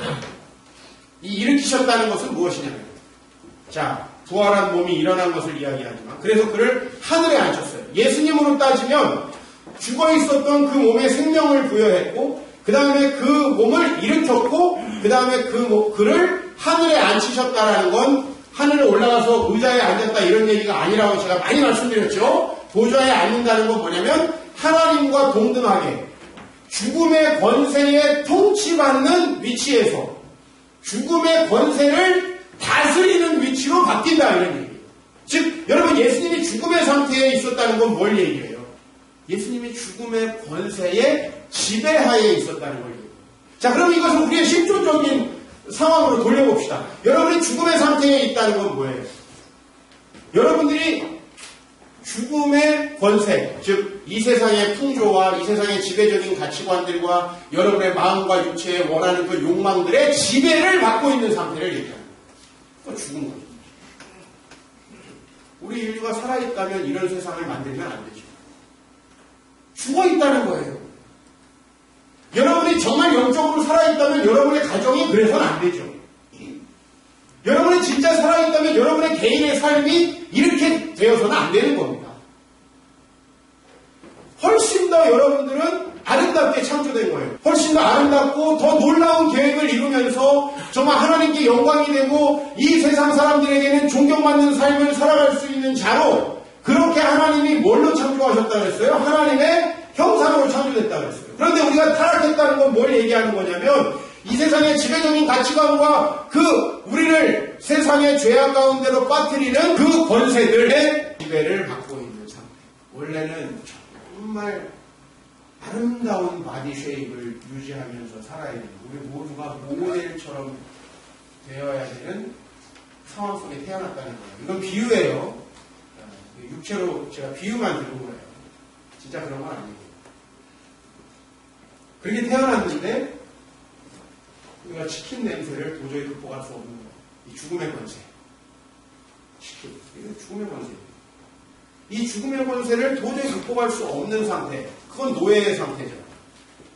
이 일으키셨다는 것은 무엇이냐면 자, 부활한 몸이 일어난 것을 이야기하지만 그래서 그를 하늘에 앉혔어요. 예수님으로 따지면 죽어 있었던 그 몸에 생명을 부여했고 그 다음에 그 몸을 일으켰고 그 다음에 그를 하늘에 앉히셨다라는 건 하늘에 올라가서 의자에 앉았다 이런 얘기가 아니라고 제가 많이 말씀드렸죠. 보좌에 앉는다는 건 뭐냐면 하나님과 동등하게 죽음의 권세에 통치받는 위치에서 죽음의 권세를 다스리는 위치로 바뀐다 이런 얘기예요. 즉 여러분 예수님이 죽음의 상태에 있었다는 건 뭘 얘기해요? 예수님이 죽음의 권세에 지배하에 있었다는 걸 얘기해요. 자 그럼 이것을 우리의 실존적인 상황으로 돌려봅시다. 여러분이 죽음의 상태에 있다는 건 뭐예요? 여러분들이 죽음의 권세, 즉 이 세상의 풍조와 이 세상의 지배적인 가치관들과 여러분의 마음과 육체에 원하는 그 욕망들의 지배를 받고 있는 상태를 얘기합니다. 그건 죽은 거죠. 우리 인류가 살아있다면 이런 세상을 만들면 안 되죠. 죽어있다는 거예요. 여러분이 정말 영적으로 살아있다면 여러분의 가정이 그래서는 안 되죠. 여러분이 진짜 살아있다면 여러분의 개인의 삶이 이렇게 되어서는 안 되는 겁니다. 훨씬 더 여러분들은 아름답게 창조된 거예요. 훨씬 더 아름답고 더 놀라운 계획을 이루면서 정말 하나님께 영광이 되고 이 세상 사람들에게는 존경받는 삶을 살아갈 수 있는 자로 그렇게 하나님이 뭘로 창조하셨다고 했어요? 하나님의 형상으로 창조됐다고 했어요. 그런데 우리가 타락했다는 건 뭘 얘기하는 거냐면 이 세상의 지배적인 가치관과 그 우리를 세상의 죄악 가운데로 빠뜨리는 그 권세들의 지배를 받고 있는 상태. 원래는 정말 아름다운 바디 쉐입을 유지하면서 살아야 되는 우리 모두가 모델처럼 되어야 되는 상황 속에 태어났다는 거예요. 이건 비유예요. 육체로 제가 비유만 들은 거예요. 진짜 그런 건 아니에요. 그렇게 태어났는데 우리가 치킨 냄새를 도저히 극복할 수 없는 거예요. 이 죽음의 권세. 치킨. 이게 죽음의 권세예요. 이 죽음의 권세를 도저히 극복할 수 없는 상태. 그건 노예의 상태죠.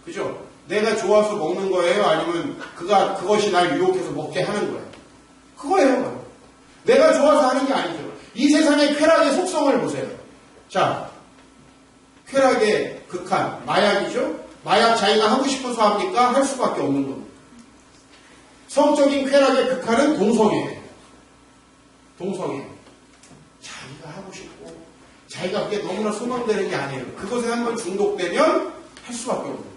그죠? 내가 좋아서 먹는 거예요? 아니면 그것이 날 유혹해서 먹게 하는 거예요? 그거예요. 내가 좋아서 하는 게 아니죠. 이 세상의 쾌락의 속성을 보세요. 자, 쾌락의 극한, 마약이죠? 마약 자기가 하고 싶어서 합니까? 할 수밖에 없는 겁니다. 성적인 쾌락의 극한은 동성애예요. 동성애. 자기가 하고 싶고 자기가 그게 너무나 소망되는 게 아니에요. 그것에 한번 중독되면 할 수밖에 없는 거예요.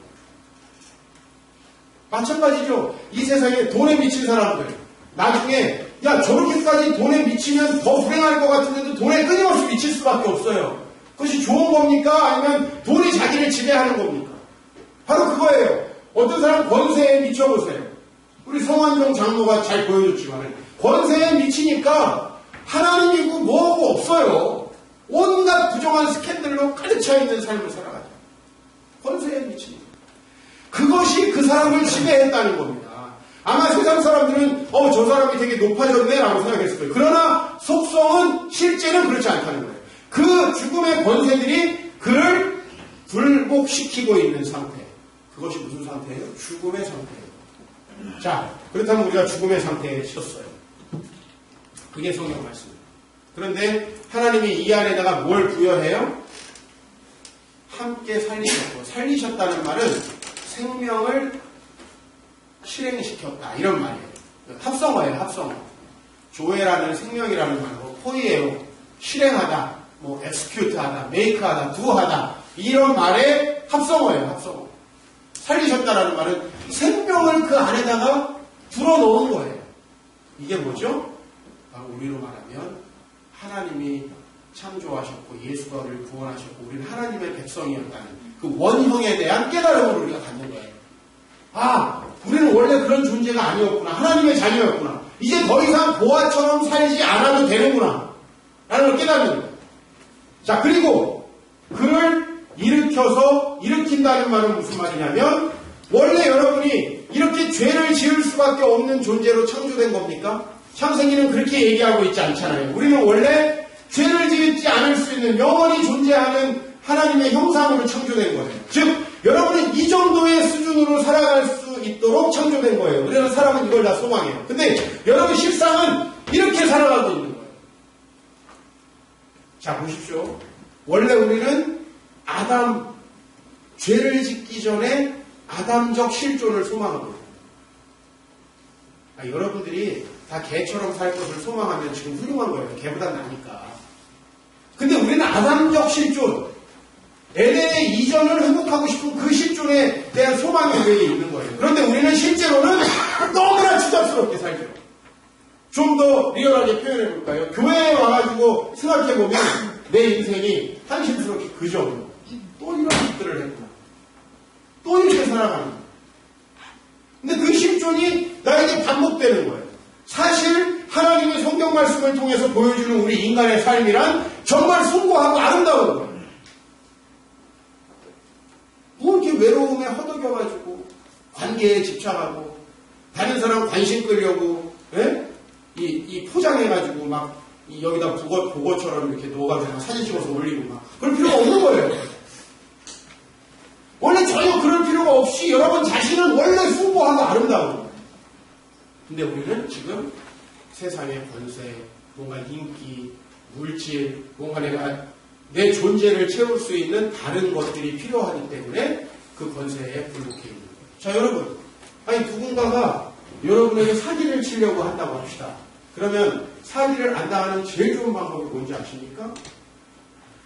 마찬가지죠. 이 세상에 돈에 미친 사람들 나중에 야 저렇게까지 돈에 미치면 더 불행할 것 같은데도 돈에 끊임없이 미칠 수밖에 없어요. 그것이 좋은 겁니까? 아니면 돈이 자기를 지배하는 겁니까? 바로 그거예요. 어떤 사람 권세에 미쳐보세요. 우리 성환종 장로가 잘 보여줬지만 권세에 미치니까 하나님이고 뭐하고 없어요. 온갖 부정한 스캔들로 가득 차 있는 삶을 살아가죠. 권세에 미치니까. 그것이 그 사람을 지배했다는 겁니다. 아마 세상 사람들은 저 사람이 되게 높아졌네 라고 생각했을 거예요. 그러나 속성은 실제는 그렇지 않다는 거예요. 그 죽음의 권세들이 그를 굴복시키고 있는 상태. 그것이 무슨 상태예요? 죽음의 상태예요. 자, 그렇다면 우리가 죽음의 상태에 섰어요. 그게 성경 말씀입니다. 그런데 하나님이 이 안에다가 뭘 부여해요? 함께 살리셨고, 살리셨다는 말은 생명을 실행시켰다 이런 말이에요. 합성어예요. 합성어. 조회라는 생명이라는 말로 포이에요. 실행하다, execute하다, make하다, do하다 이런 말에 합성어예요, 합성어. 살리셨다라는 말은 생명을 그 안에다가 불어넣은 거예요. 이게 뭐죠? 바로 우리로 말하면 하나님이 창조하셨고 예수가 우리를 구원하셨고 우리는 하나님의 백성이었다는 그 원형에 대한 깨달음을 우리가 갖는 거예요. 아, 우리는 원래 그런 존재가 아니었구나. 하나님의 자녀였구나. 이제 더 이상 보아처럼 살지 않아도 되는구나. 라는 걸 깨닫는 거예요. 자, 그리고 그를 일으킨다는 말은 무슨 말이냐면 원래 여러분이 이렇게 죄를 지을 수밖에 없는 존재로 창조된 겁니까? 창세기는 그렇게 얘기하고 있지 않잖아요. 우리는 원래 죄를 짓지 않을 수 있는 영원히 존재하는 하나님의 형상으로 창조된 거예요. 즉 여러분은 이 정도의 수준으로 살아갈 수 있도록 창조된 거예요. 그래서 사람은 이걸 다 소망해요. 근데 여러분 실상은 이렇게 살아가고 있는 거예요. 자, 보십시오. 원래 우리는 죄를 짓기 전에 아담적 실존을 소망하고 있어요. 여러분들이 다 개처럼 살 것을 소망하면 지금 훌륭한 거예요. 개보다 나니까. 근데 우리는 아담적 실존, 에덴의 이전을 회복하고 싶은 그 실존에 대한 소망이 우리에게 있는 거예요. 그런데 우리는 실제로는 너무나 추잡스럽게 살죠. 좀 더 리얼하게 표현해 볼까요? 교회에 와가지고 생각해보면 내 인생이 한심스럽게 그저 또 이런 짓들을 했구나. 또 이렇게 살아가는 거예요. 근데 그 실존이 나에게 반복되는 거예요. 사실 하나님의 성경 말씀을 통해서 보여주는 우리 인간의 삶이란 정말 숭고하고 아름다운 거예요. 뭐 이렇게 외로움에 허덕여가지고 관계에 집착하고 다른 사람 관심 끌려고 이 포장해가지고 막 여기다 보고처럼 이렇게 놓아가지고 사진 찍어서 올리고 막 그럴 필요가 없는 거예요. 원래 전혀 그럴 필요가 없이 여러분 자신은 원래 숭고하고 아름다운 거예요. 근데 우리는 지금 세상의 권세, 뭔가 인기, 물질, 뭔가 내가 내 존재를 채울 수 있는 다른 것들이 필요하기 때문에 그 권세에 불복해 있는 거예요. 자, 여러분. 누군가가 여러분에게 사기를 치려고 한다고 합시다. 그러면 사기를 안 당하는 제일 좋은 방법이 뭔지 아십니까?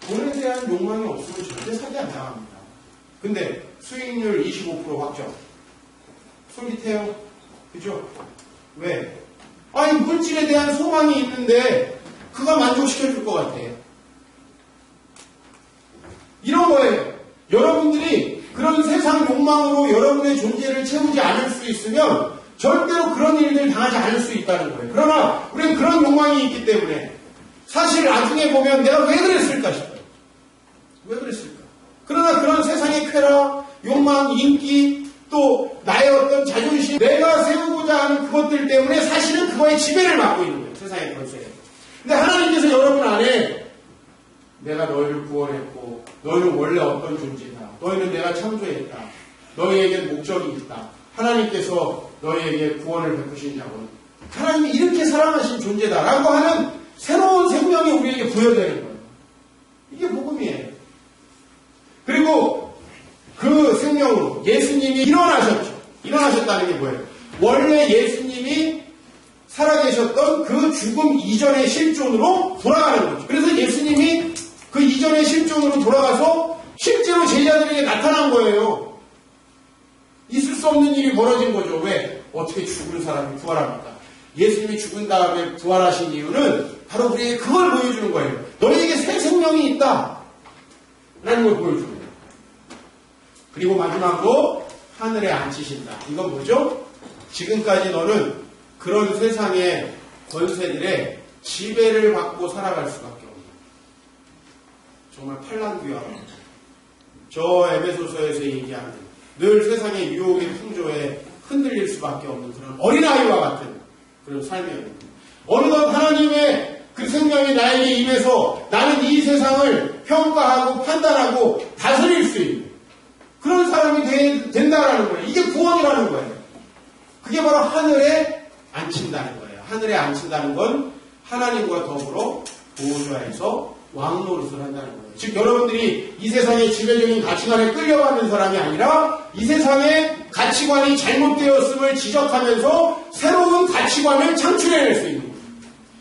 돈에 대한 욕망이 없으면 절대 사기 안 당합니다. 근데 수익률 25% 확정. 솔깃해요. 그죠? 왜? 물질에 대한 소망이 있는데 그가 만족시켜줄 것 같아. 이런 거예요. 여러분들이 그런 세상 욕망으로 여러분의 존재를 채우지 않을 수 있으면 절대로 그런 일들 당하지 않을 수 있다는 거예요. 그러나 우리는 그런 욕망이 있기 때문에 사실 나중에 보면 내가 왜 그랬을까 싶어요. 왜 그랬을까? 그러나 그런 세상의 쾌락, 욕망, 인기, 또 나의 어떤 자존심, 내가 세우고자 하는 그것들 때문에 사실은 그거에 지배를 받고 있는 거예요. 세상의 권세에. 근데 하나님께서 여러분 안에 내가 너희를 구원했고 너희는 원래 어떤 존재다. 너희는 내가 창조했다. 너희에겐 목적이 있다. 하나님께서 너희에게 구원을 베푸신 자군. 하나님이 이렇게 사랑하신 존재다라고 하는 새로운 생명이 우리에게 부여되는 거예요. 이게 복음이에요. 그리고 그 생명으로 예수님이 일어나셨죠. 일어나셨다는 게 뭐예요? 원래 예수님이 살아계셨던 그 죽음 이전의 실존으로 돌아가는 거죠. 그래서 예수님이 그 이전의 실존으로 돌아가서 실제로 제자들에게 나타난 거예요. 있을 수 없는 일이 벌어진 거죠. 왜? 어떻게 죽은 사람이 부활합니까? 예수님이 죽은 다음에 부활하신 이유는 바로 우리에게 그걸 보여주는 거예요. 너희에게 새 생명이 있다. 라는 걸 보여주는 거예요. 그리고 마지막으로 하늘에 앉히신다. 이건 뭐죠? 지금까지 너는 그런 세상의 권세들의 지배를 받고 살아갈 수밖에 없는 정말 팔랑귀하고 저 에베소서에서 얘기하는 늘 세상의 유혹의 풍조에 흔들릴 수밖에 없는 그런 어린아이와 같은 그런 삶이에요. 어느덧 하나님의 그 생명이 나에게 임해서 나는 이 세상을 평가하고 판단하고 다스릴 수 있는 그런 사람이 된다라는 거예요. 이게 구원이라는 거예요. 그게 바로 하늘에 앉힌다는 거예요. 하늘에 앉힌다는 건 하나님과 더불어 보호자에서 왕노릇을 한다는 거예요. 즉 여러분들이 이 세상의 지배적인 가치관에 끌려가는 사람이 아니라 이 세상의 가치관이 잘못되었음을 지적하면서 새로운 가치관을 창출해낼 수 있는 거예요.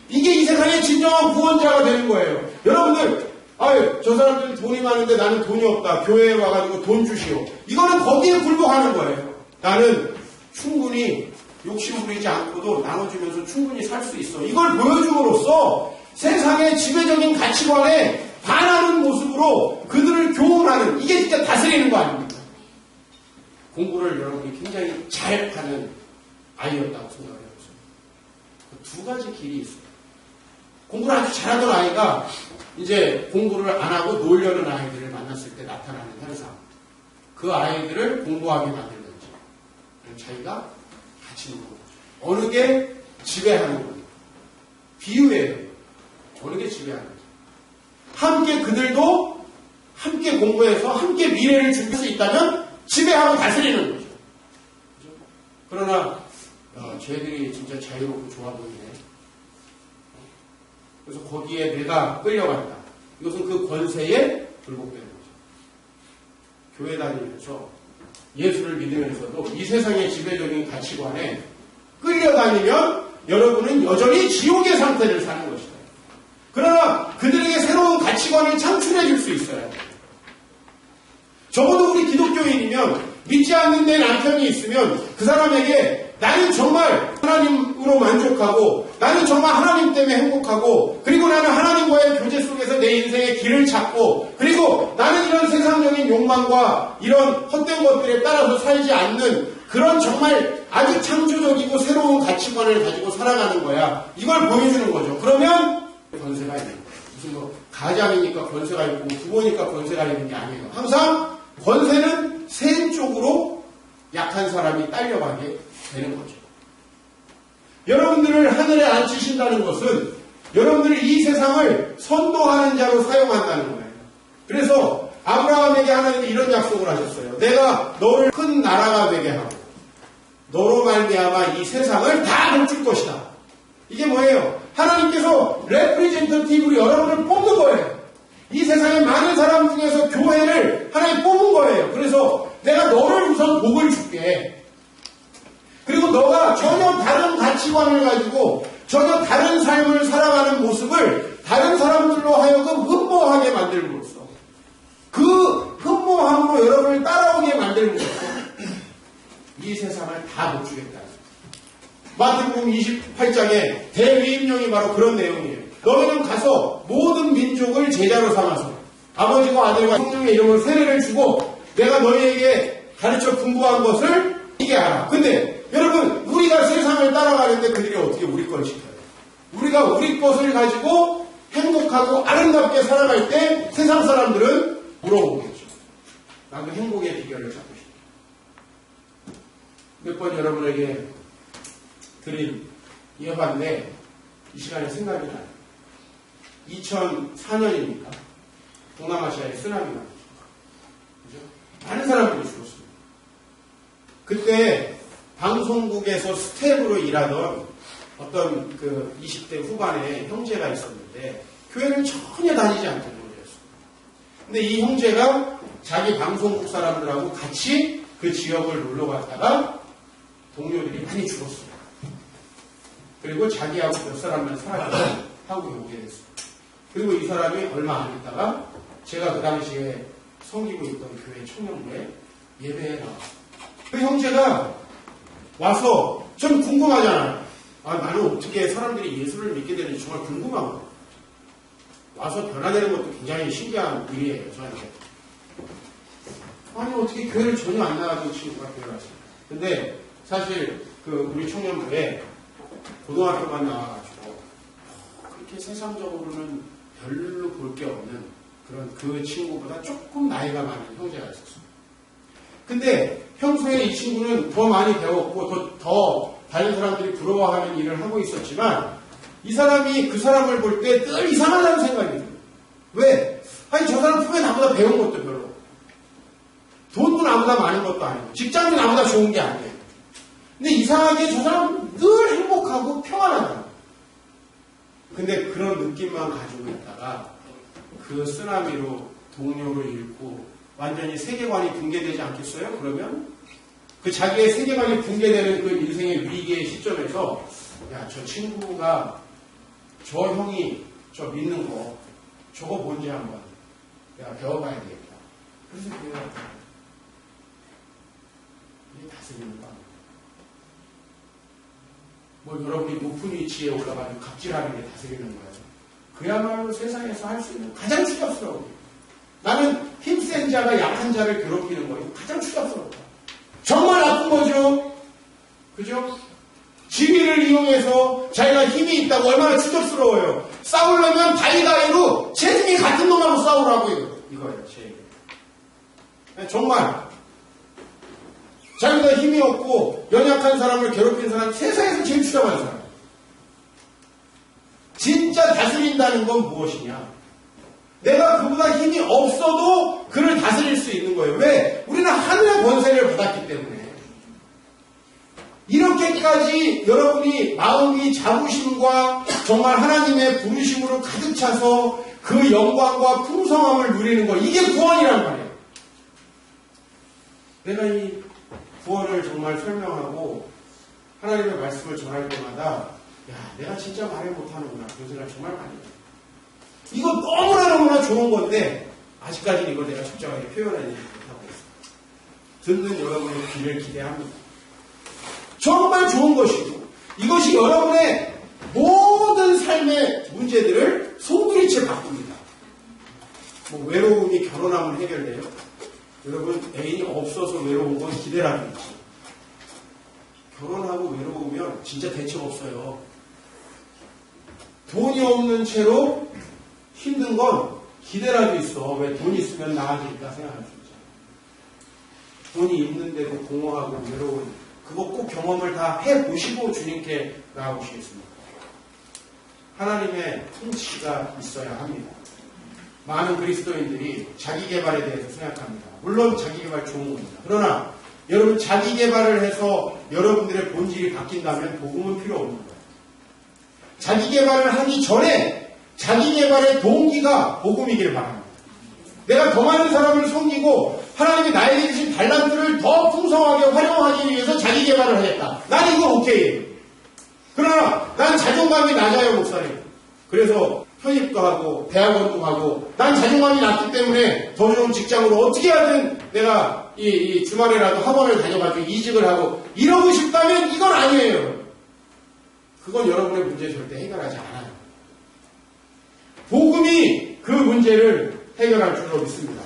이게 이 세상의 진정한 구원자가 되는 거예요. 여러분들 아유, 저 사람들이 돈이 많은데 나는 돈이 없다. 교회에 와가지고 돈 주시오. 이거는 거기에 굴복하는 거예요. 나는 충분히 욕심 부리지 않고도 나눠주면서 충분히 살 수 있어. 이걸 보여줌으로써 세상의 지배적인 가치관에 반하는 모습으로 그들을 교훈하는, 이게 진짜 다스리는 거 아닙니까? 공부를 여러분이 굉장히 잘하는 아이였다고 생각을 해보세요. 두 가지 길이 있어요. 공부를 아주 잘하던 아이가 이제 공부를 안 하고 놀려는 아이들을 만났을 때 나타나는 현상. 그 아이들을 공부하게 만들는지, 자기가 갇히는 거죠. 어느 게 지배하는 거예요. 비유예요. 어느 게 지배하는지. 함께 그들도 함께 공부해서 함께 미래를 준비할 수 있다면 지배하고 다스리는 거죠. 그렇죠? 그러나 쟤들이 진짜 자유롭고 좋아 보이네. 그래서 거기에 내가 끌려간다. 이것은 그 권세에 굴복되는 거죠. 교회 다니면서 예수를 믿으면서도 이 세상의 지배적인 가치관에 끌려다니면 여러분은 여전히 지옥의 상태를 사는 것이다. 그러나 그들에게 새로운 가치관을 창출해 줄 수 있어요. 적어도 우리 기독교인이면 믿지 않는 내 남편이 있으면 그 사람에게 나는 정말 하나님으로 만족하고 나는 정말 하나님 때문에 행복하고 그리고 나는 하나님과의 교제 속에서 내 인생의 길을 찾고 그리고 나는 이런 세상적인 욕망과 이런 헛된 것들에 따라서 살지 않는 그런 정말 아주 창조적이고 새로운 가치관을 가지고 살아가는 거야. 이걸 보여주는 거죠. 그러면 권세가 있는 거예요. 무슨 뭐 가장이니까 권세가 있고 부모니까 권세가 있는 게 아니에요. 항상 권세는 세 쪽으로 약한 사람이 딸려가게 되는 거죠. 여러분들을 하늘에 앉히신다는 것은 여러분들을 이 세상을 선도하는 자로 사용한다는 거예요. 그래서 아브라함에게 하나님이 이런 약속을 하셨어요. 내가 너를 큰 나라가 되게 하고 너로 말미암아 이 세상을 다 넘칠 것이다. 이게 뭐예요? 하나님께서 레프리젠터티브로 여러분을 뽑는 거예요. 이 세상의 많은 사람 중에서 교회를 하나님 뽑은 거예요. 그래서 내가 너를 우선 복을 줄게. 그리고 너가 전혀 다른 가치관을 가지고 전혀 다른 삶을 살아가는 모습을 다른 사람들로 하여금 흠모하게 만들므로써 그 흠모함으로 여러분을 따라오게 만들므로써 이 세상을 다 못 주겠다. 마태복음 28장에 대위임령이 바로 그런 내용이에요. 너희는 가서 모든 민족을 제자로 삼아서 아버지와 아들과 성령의 이름으로 세례를 주고 내가 너희에게 가르쳐 분부한 것을 이게 알아. 근데 여러분 우리가 세상을 따라가는데 그들이 어떻게 우리 걸 지켜요? 우리가 우리 것을 가지고 행복하고 아름답게 살아갈 때 세상 사람들은 물어보겠죠. 나도 행복의 비결을 찾고 싶다. 몇 번 여러분에게 드린 예화인데 이 시간에 생각이 나요. 2004년입니까? 동남아시아에 쓰나미가 났죠. 그죠? 많은 사람들이 죽었습니다. 그때 방송국에서 스텝으로 일하던 어떤 그 20대 후반의 형제가 있었는데 교회를 전혀 다니지 않던 형제였어요. 근데 이 형제가 자기 방송국 사람들하고 같이 그 지역을 놀러 갔다가 동료들이 많이 죽었어요. 그리고 자기하고 몇 사람만 살아가서 하고 오게 됐어요. 그리고 이 사람이 얼마 안 있다가 제가 그 당시에 섬기고 있던 교회 청년부에 예배에 나왔어요. 그 형제가 와서 좀 궁금하잖아요. 나는 어떻게 사람들이 예수를 믿게 되는지 정말 궁금하고 와서 변화되는 것도 굉장히 신기한 일이에요. 저한테. 아니 어떻게 교회를 전혀 안 나가던 친구가 교회를 왔어요. 근데 사실 그 우리 청년부에 고등학교만 나와가지고 그렇게 세상적으로는 별로 볼 게 없는 그런 그 친구보다 조금 나이가 많은 형제가 있었어요. 근데 평소에 이 친구는 더 많이 배웠고 더 다른 사람들이 부러워하는 일을 하고 있었지만 이 사람이 그 사람을 볼 때 늘 이상하다는 생각이 들어요. 왜? 아니 저 사람 품에 나보다 배운 것도 별로 돈도 나보다 많은 것도 아니고 직장도 나보다 좋은 게 아니에요. 근데 이상하게 저 사람은 늘 행복하고 평안하다. 근데 그런 느낌만 가지고 있다가 그 쓰나미로 동료를 잃고 완전히 세계관이 붕괴되지 않겠어요? 그러면 그 자기의 세계관이 붕괴되는 그 인생의 위기의 시점에서 야, 저 친구가 저 형이 저 믿는 거 저거 뭔지 한번 내가 배워봐야 되겠다. 그래서 교회가 이게 다스리는 거 아니에요. 뭐 여러분이 높은 위치에 올라가서 갑질하는 게 다스리는 거예요. 그야말로 세상에서 할 수 있는 가장 추잡스러워. 나는 힘센 자가 약한 자를 괴롭히는 거예요. 가장 추잡스러워. 정말 나쁜 거죠. 그죠? 지위를 이용해서 자기가 힘이 있다고 얼마나 추잡스러워요. 싸우려면 다이다이로 체중이 같은 놈하고 싸우라고 이거예요. 제 얘기. 정말 자기가 힘이 없고 연약한 사람을 괴롭힌 사람 세상에서 제일 추잡한 사람. 진짜 다스린다는 건 무엇이냐? 내가 그보다 힘이 없어도 그를 다스릴 수 있는 거예요. 왜? 우리는 하늘의 권세를 받았기 때문에. 이렇게까지 여러분이 마음이 자부심과 정말 하나님의 부르심으로 가득 차서 그 영광과 풍성함을 누리는 거, 이게 구원이란 말이에요. 내가 이 구원을 정말 설명하고 하나님의 말씀을 전할 때마다 야, 내가 진짜 말을 못하는구나. 그런 생각 정말 많이 해요. 이거 너무나 좋은 건데 아직까지는 이걸 내가 적절하게 표현하지 못하고 있어요. 듣는 여러분의 귀를 기대합니다. 정말 좋은 것이고 이것이 여러분의 모든 삶의 문제들을 송두리째 바꿉니다. 뭐 외로움이 결혼하면 해결돼요? 여러분 애인이 없어서 외로운 건 기대라도 있지. 결혼하고 외로우면 진짜 대책 없어요. 돈이 없는 채로 힘든 건 기대라도 있어. 왜 돈 있으면 나아질까 생각할 수 있잖아. 돈이 있는데도 공허하고 외로운 그거 꼭 경험을 다 해보시고 주님께 나아오시겠습니다. 하나님의 통치가 있어야 합니다. 많은 그리스도인들이 자기개발에 대해서 생각합니다. 물론 자기개발 좋은 겁니다. 그러나 여러분 자기개발을 해서 여러분들의 본질이 바뀐다면 복음은 필요 없는 거예요. 자기개발을 하기 전에 자기개발의 동기가 복음이길 바랍니다. 내가 더 많은 사람을 섬기고 하나님이 나에게 주신 달란트를 더 풍성하게 활용하기 위해서 자기개발을 하겠다. 난 이거 오케이예요. 그러나 난 자존감이 낮아요, 목사님. 그래서 편입도 하고 대학원도 가고 난 자존감이 낮기 때문에 더 좋은 직장으로 어떻게 하든 내가 이 주말에라도 학원을 다녀가지고 이직을 하고 이러고 싶다면 이건 아니에요. 그건 여러분의 문제 절대 해결하지 않아요. 복음이 그 문제를 해결할 줄로 믿습니다.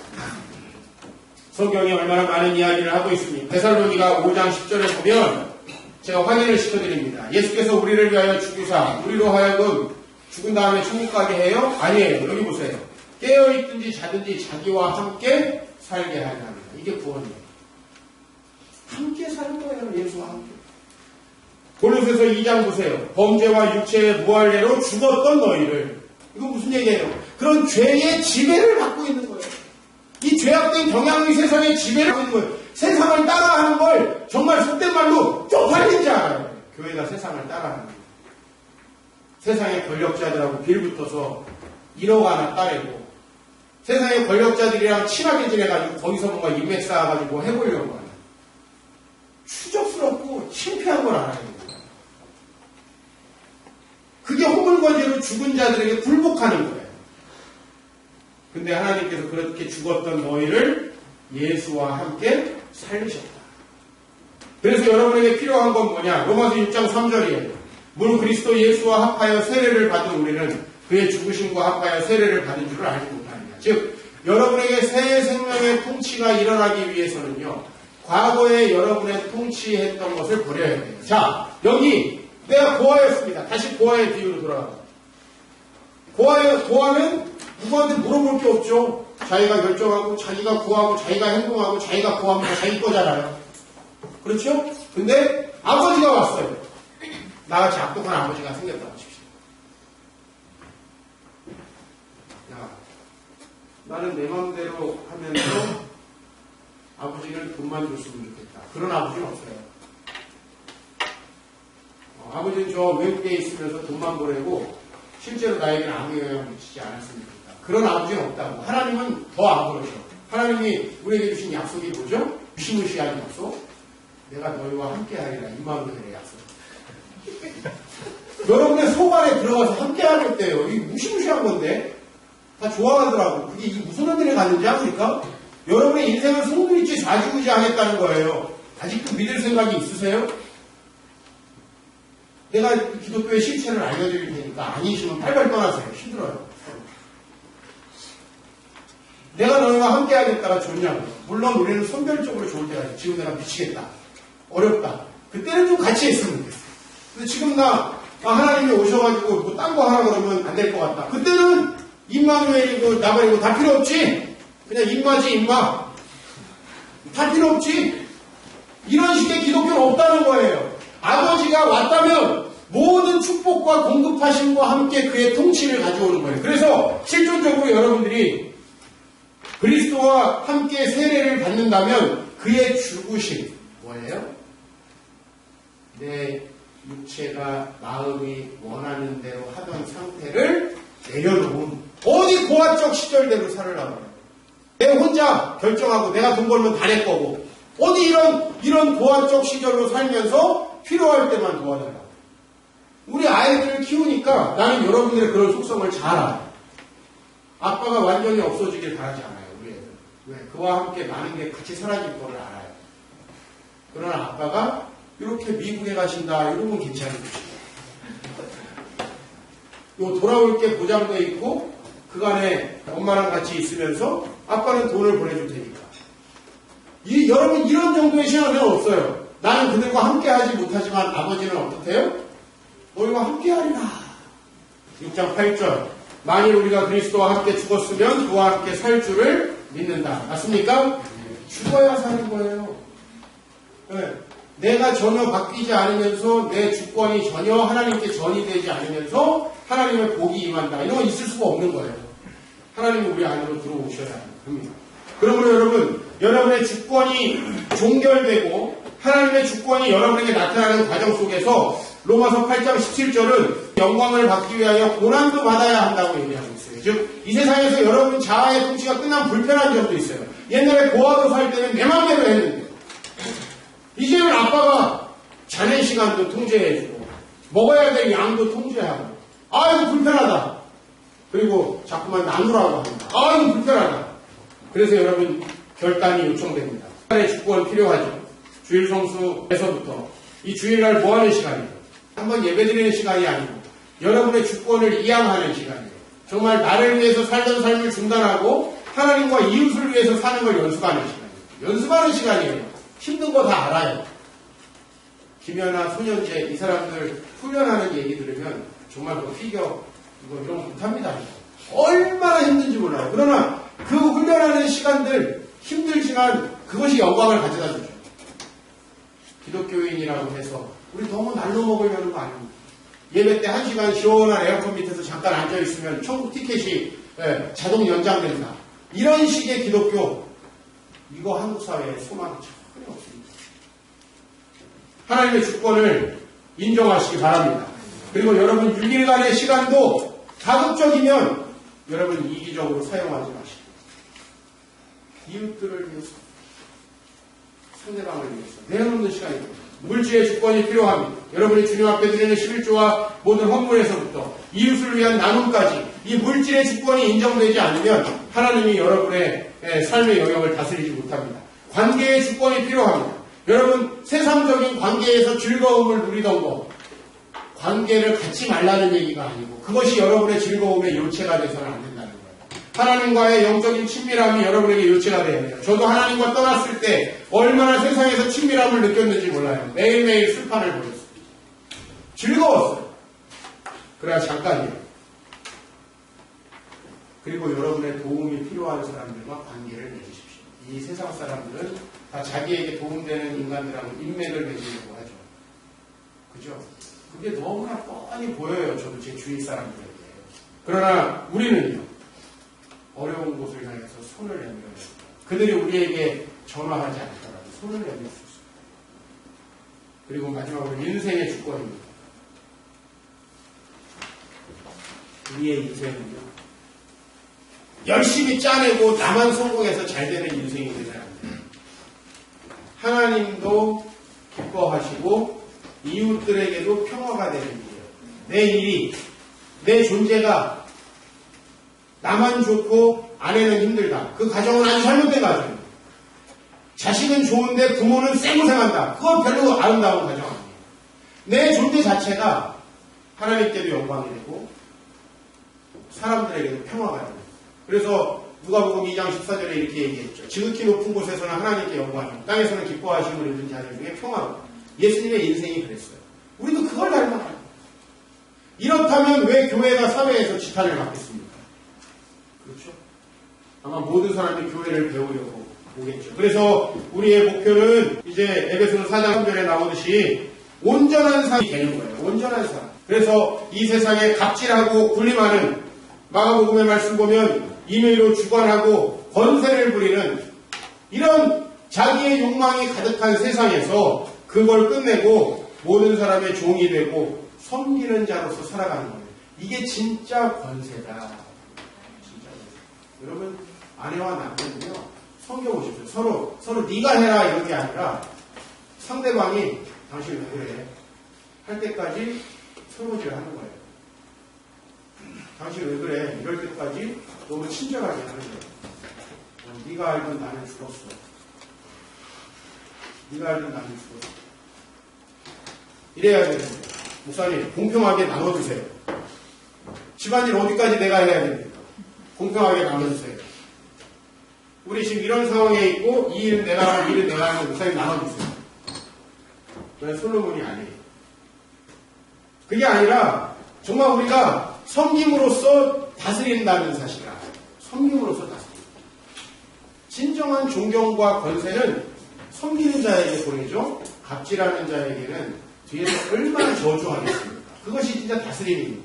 성경이 얼마나 많은 이야기를 하고 있습니다. 데살로니가 5장 10절에 보면 제가 확인을 시켜드립니다. 예수께서 우리를 위하여 죽으사 우리로 하여금 죽은 다음에 천국 가게 해요? 아니에요. 여기 보세요. 깨어있든지 자든지 자기와 함께 살게 하려 합니다. 이게 구원이에요. 함께 사는 거예요. 예수와 함께. 골로새서 2장 보세요. 범죄와 육체의 무할례로 죽었던 너희를. 이거 무슨 얘기예요? 그런 죄의 지배를 받고 있는 거예요. 이 죄악된 경향이 세상의 지배를 받고 있는 거예요. 세상을 따라하는 걸 정말 속된 말로 쪽팔린 줄 알아요. 교회가 세상을 따라하는 거예요. 세상의 권력자들하고 빌붙어서 1억 하나 따내고 세상의 권력자들이랑 친하게 지내가지고 거기서 뭔가 인맥 쌓아가지고 해보려고 하는 추접스럽고 창피한 걸 알아야 됩니다. 그게 호물거지로 죽은 자들에게 굴복하는 거예요. 근데 하나님께서 그렇게 죽었던 너희를 예수와 함께 살리셨다. 그래서 여러분에게 필요한 건 뭐냐? 로마서 6장 3절이에요. 무릇 그리스도 예수와 합하여 세례를 받은 우리는 그의 죽으심과 합하여 세례를 받은 줄을 알지 못합니다. 즉 여러분에게 새 생명의 통치가 일어나기 위해서는요. 과거에 여러분의 통치했던 것을 버려야 돼요. 자, 여기 내가 고아였습니다. 다시 고아의 비유로 돌아갑니다. 고아는 누구한테 물어볼 게 없죠. 자기가 결정하고 자기가 구하고 자기가 행동하고 자기가 구하면 자기 거잖아요. 그렇죠? 근데 아버지가 왔어요. 나같이 악독한 아버지가 생겼다고 하십시오. 야, 나는 내 마음대로 하면서 아버지는 돈만 줬으면 좋겠다. 그런 아버지는 없어요. 아버지는 저 외국에 있으면서 돈만 보내고 실제로 나에게는 아무 영향을 미치지 않았으면 좋겠다. 그런 아버지는 없다고. 하나님은 더 안 그러셔. 하나님이 우리에게 주신 약속이 뭐죠? 무시무시한 약속. 내가 너희와 함께하리라. 임마누엘의 약속. 여러분의 속 안에 들어가서 함께하겠대요. 이게 무시무시한 건데 다 좋아하더라고. 그게 이게 무슨 의미를 갖는지 아십니까? 여러분의 인생을 송두리째 좌지우지하겠다는 거예요. 아직도 믿을 생각이 있으세요? 내가 기독교의 실체를 알려드릴 테니까 아니시면 빨리빨리 떠나세요. 힘들어요. 내가 너희와 함께 하겠다가 좋냐고. 물론 우리는 선별적으로 좋을 때가 있어요. 지금 내가 미치겠다. 어렵다. 그때는 좀 같이 했으면 좋겠어. 근데 지금 하나님이 오셔가지고 뭐 딴 거 하라 그러면 안 될 것 같다. 그때는 임마누엘이고 나발이고 다 필요 없지. 그냥 임마지 임마. 다 필요 없지. 이런 식의 기독교는 없다는 거예요. 아버지가 왔다면 모든 축복과 공급하심과 함께 그의 통치를 가져오는 거예요. 그래서 실존적으로 여러분들이 그리스도와 함께 세례를 받는다면 그의 죽으심 뭐예요? 내 육체가 마음이 원하는 대로 하던 상태를 내려놓은 어디 고아적 시절대로 살으라고 해요. 내 혼자 결정하고 내가 돈 벌면 다 내 거고 어디 이런 고아적 시절로 살면서 필요할 때만 도와달라고. 우리 아이들을 키우니까 나는 여러분들의 그런 속성을 잘 알아요. 아빠가 완전히 없어지길 바라지 않아요. 우리 애들. 왜? 그와 함께 많은 게 같이 사라질 거를 알아요. 그러나 아빠가 이렇게 미국에 가신다 이런 건 괜찮은 것이에요. 요 돌아올 게 보장돼 있고 그간에 엄마랑 같이 있으면서 아빠는 돈을 보내줄 테니까. 여러분 이런 정도의 신앙은 없어요. 나는 그들과 함께 하지 못하지만 아버지는 어떻대요? 너희와 함께 하리라. 6장 8절. 만일 우리가 그리스도와 함께 죽었으면 그와 함께 살 줄을 믿는다. 맞습니까? 죽어야 사는 거예요. 네. 내가 전혀 바뀌지 않으면서 내 주권이 전혀 하나님께 전이되지 않으면서 하나님의 복이 임한다. 이런 건 있을 수가 없는 거예요. 하나님은 우리 안으로 들어오셔야 합니다. 그러므로 여러분, 여러분의 주권이 종결되고 하나님의 주권이 여러분에게 나타나는 과정 속에서 로마서 8장 17절은 영광을 받기 위하여 고난도 받아야 한다고 얘기하고 있어요. 즉, 이 세상에서 여러분 자아의 통치가 끝난 불편한 점도 있어요. 옛날에 고아도 살 때는 내 맘대로 했는데 이제는 아빠가 자는 시간도 통제해주고 먹어야 될 양도 통제하고 아이고 불편하다. 그리고 자꾸만 나누라고 합니다. 아이고 불편하다. 그래서 여러분 결단이 요청됩니다. 주일날의 주권 필요하죠. 주일 성수에서부터 이 주일날 뭐하는 시간이에요? 한번 예배드리는 시간이 아니고 여러분의 주권을 이양하는 시간이에요. 정말 나를 위해서 살던 삶을 중단하고 하나님과 이웃을 위해서 사는 걸 연습하는 시간이에요. 연습하는 시간이에요. 힘든 거 다 알아요. 김연아, 소년제 이 사람들 훈련하는 얘기 들으면 정말 그 피겨 이런 거 못합니다. 얼마나 힘든지 몰라요. 그러나 그 훈련하는 시간들 힘들지만 그것이 영광을 가져다 주죠. 기독교인이라고 해서 우리 너무 날로 먹으려는 거 아닙니다. 예배 때 1시간 시원한 에어컨 밑에서 잠깐 앉아있으면 천국 티켓이 자동 연장된다. 이런 식의 기독교 이거 한국 사회에 소망이 전혀 없습니다. 하나님의 주권을 인정하시기 바랍니다. 그리고 여러분 6일간의 시간도 가급적이면 여러분 이기적으로 사용하지 마시고 이웃들을 위해서 상대방을 위해서 내어놓는 시간입니다. 물질의 주권이 필요합니다. 여러분이 주님 앞에 드리는 11조와 모든 헌물에서부터 이웃을 위한 나눔까지 이 물질의 주권이 인정되지 않으면 하나님이 여러분의 삶의 영역을 다스리지 못합니다. 관계의 주권이 필요합니다. 여러분 세상적인 관계에서 즐거움을 누리던 거 관계를 갖지 말라는 얘기가 아니고 그것이 여러분의 즐거움의 요체가 돼서는 안 된다는 거예요. 하나님과의 영적인 친밀함이 여러분에게 요체가 돼야 돼요. 저도 하나님과 떠났을 때 얼마나 세상에서 친밀함을 느꼈는지 몰라요. 매일매일 술판을 보냈어요. 즐거웠어요. 그래야 잠깐이에요. 그리고 여러분의 도움이 필요한 사람들과 관계를 맺으십시오. 이 세상 사람들은 다 자기에게 도움되는 인간들하고 인맥을 맺으려고 하죠. 그죠? 그게 너무나 뻔히 보여요. 저도 제 주위 사람들에게. 그러나 우리는요. 어려운 곳을 향해서 손을 내밀어야 합니다. 그들이 우리에게 전화하지 않더라도 손을 내밀 수 있습니다. 그리고 마지막으로 인생의 주권입니다. 우리의 인생은요. 열심히 짜내고 나만 성공해서 잘 되는 인생이 되지 않습니다. 하나님도 기뻐하시고 이웃들에게도 평화가 되는 일이에요. 내 일이, 내 존재가 나만 좋고 아내는 힘들다. 그 가정은 아주 잘못된 가정입니다. 자식은 좋은데 부모는 쌩고생한다. 그건 별로 아름다운 가정 아니에요. 내 존재 자체가 하나님께도 영광이 되고 사람들에게도 평화가 됩니다. 그래서 누가복음 2장 14절에 이렇게 얘기했죠. 지극히 높은 곳에서는 하나님께 영광이고 땅에서는 기뻐하심을 입은 자들 중에 평화로. 예수님의 인생이 그랬어요. 우리도 그걸 닮아가요. 이렇다면 왜 교회가 사회에서 지탄을 받겠습니까? 그렇죠? 아마 모든 사람들이 교회를 배우려고 오겠죠. 그래서 우리의 목표는 이제 에베소서 4장 3절에 나오듯이 온전한 사람이 되는 거예요. 온전한 사람. 그래서 이 세상에 갑질하고 군림하는 마가복음의 말씀 보면 임의로 주관하고 권세를 부리는 이런 자기의 욕망이 가득한 세상에서 그걸 끝내고 모든 사람의 종이 되고 섬기는 자로서 살아가는 거예요. 이게 진짜 권세다. 진짜 권세. 여러분 아내와 남편은요 섬겨보십시오. 서로 네가 해라 이런 게 아니라 상대방이 당신 왜 그래? 할 때까지 설거지를 하는 거예요. 당신 왜 그래? 이럴 때까지 너무 친절하게 하는 거예요. 네가 알던 나는 죽었어. 네가 알던 나는 죽었어. 이래야 되는데 목사님 공평하게 나눠주세요. 집안일 어디까지 내가 해야 됩니까? 공평하게 나눠주세요. 우리 지금 이런 상황에 있고 이 일은 내가 하고 이 일은 내가 하는 목사님 나눠주세요. 그건 솔로몬이 아니에요. 그게 아니라 정말 우리가 섬김으로써 다스린다는 사실을 알아요. 섬김으로써 다스린다. 진정한 존경과 권세는 섬기는 자에게 보내죠. 갑질하는 자에게는 뒤에서 얼마나 저주하겠습니까? 그것이 진짜 다스림입니다.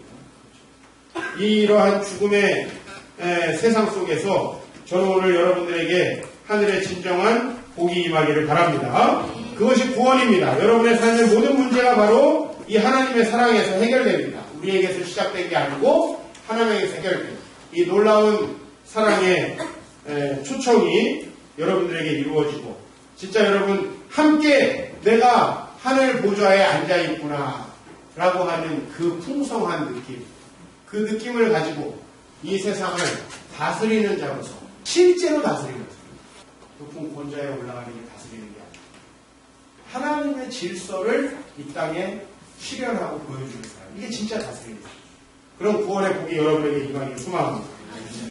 이러한 죽음의 세상 속에서 저는 오늘 여러분들에게 하늘의 진정한 복이 임하기를 바랍니다. 그것이 구원입니다. 여러분의 삶의 모든 문제가 바로 이 하나님의 사랑에서 해결됩니다. 우리에게서 시작된 게 아니고 하나님에게서 해결됩니다. 이 놀라운 사랑의 초청이 여러분들에게 이루어지고 진짜 여러분 함께 내가 하늘 보좌에 앉아있구나 라고 하는 그 풍성한 느낌, 그 느낌을 가지고 이 세상을 다스리는 자로서 실제로 다스리는 자, 높은 권좌에 올라가는 게 다스리는 게 아니라 하나님의 질서를 이 땅에 실현하고 보여주는 사람, 이게 진짜 다스립니다. 그런 구원의 복이 여러분에게 임하기를 소망합니다.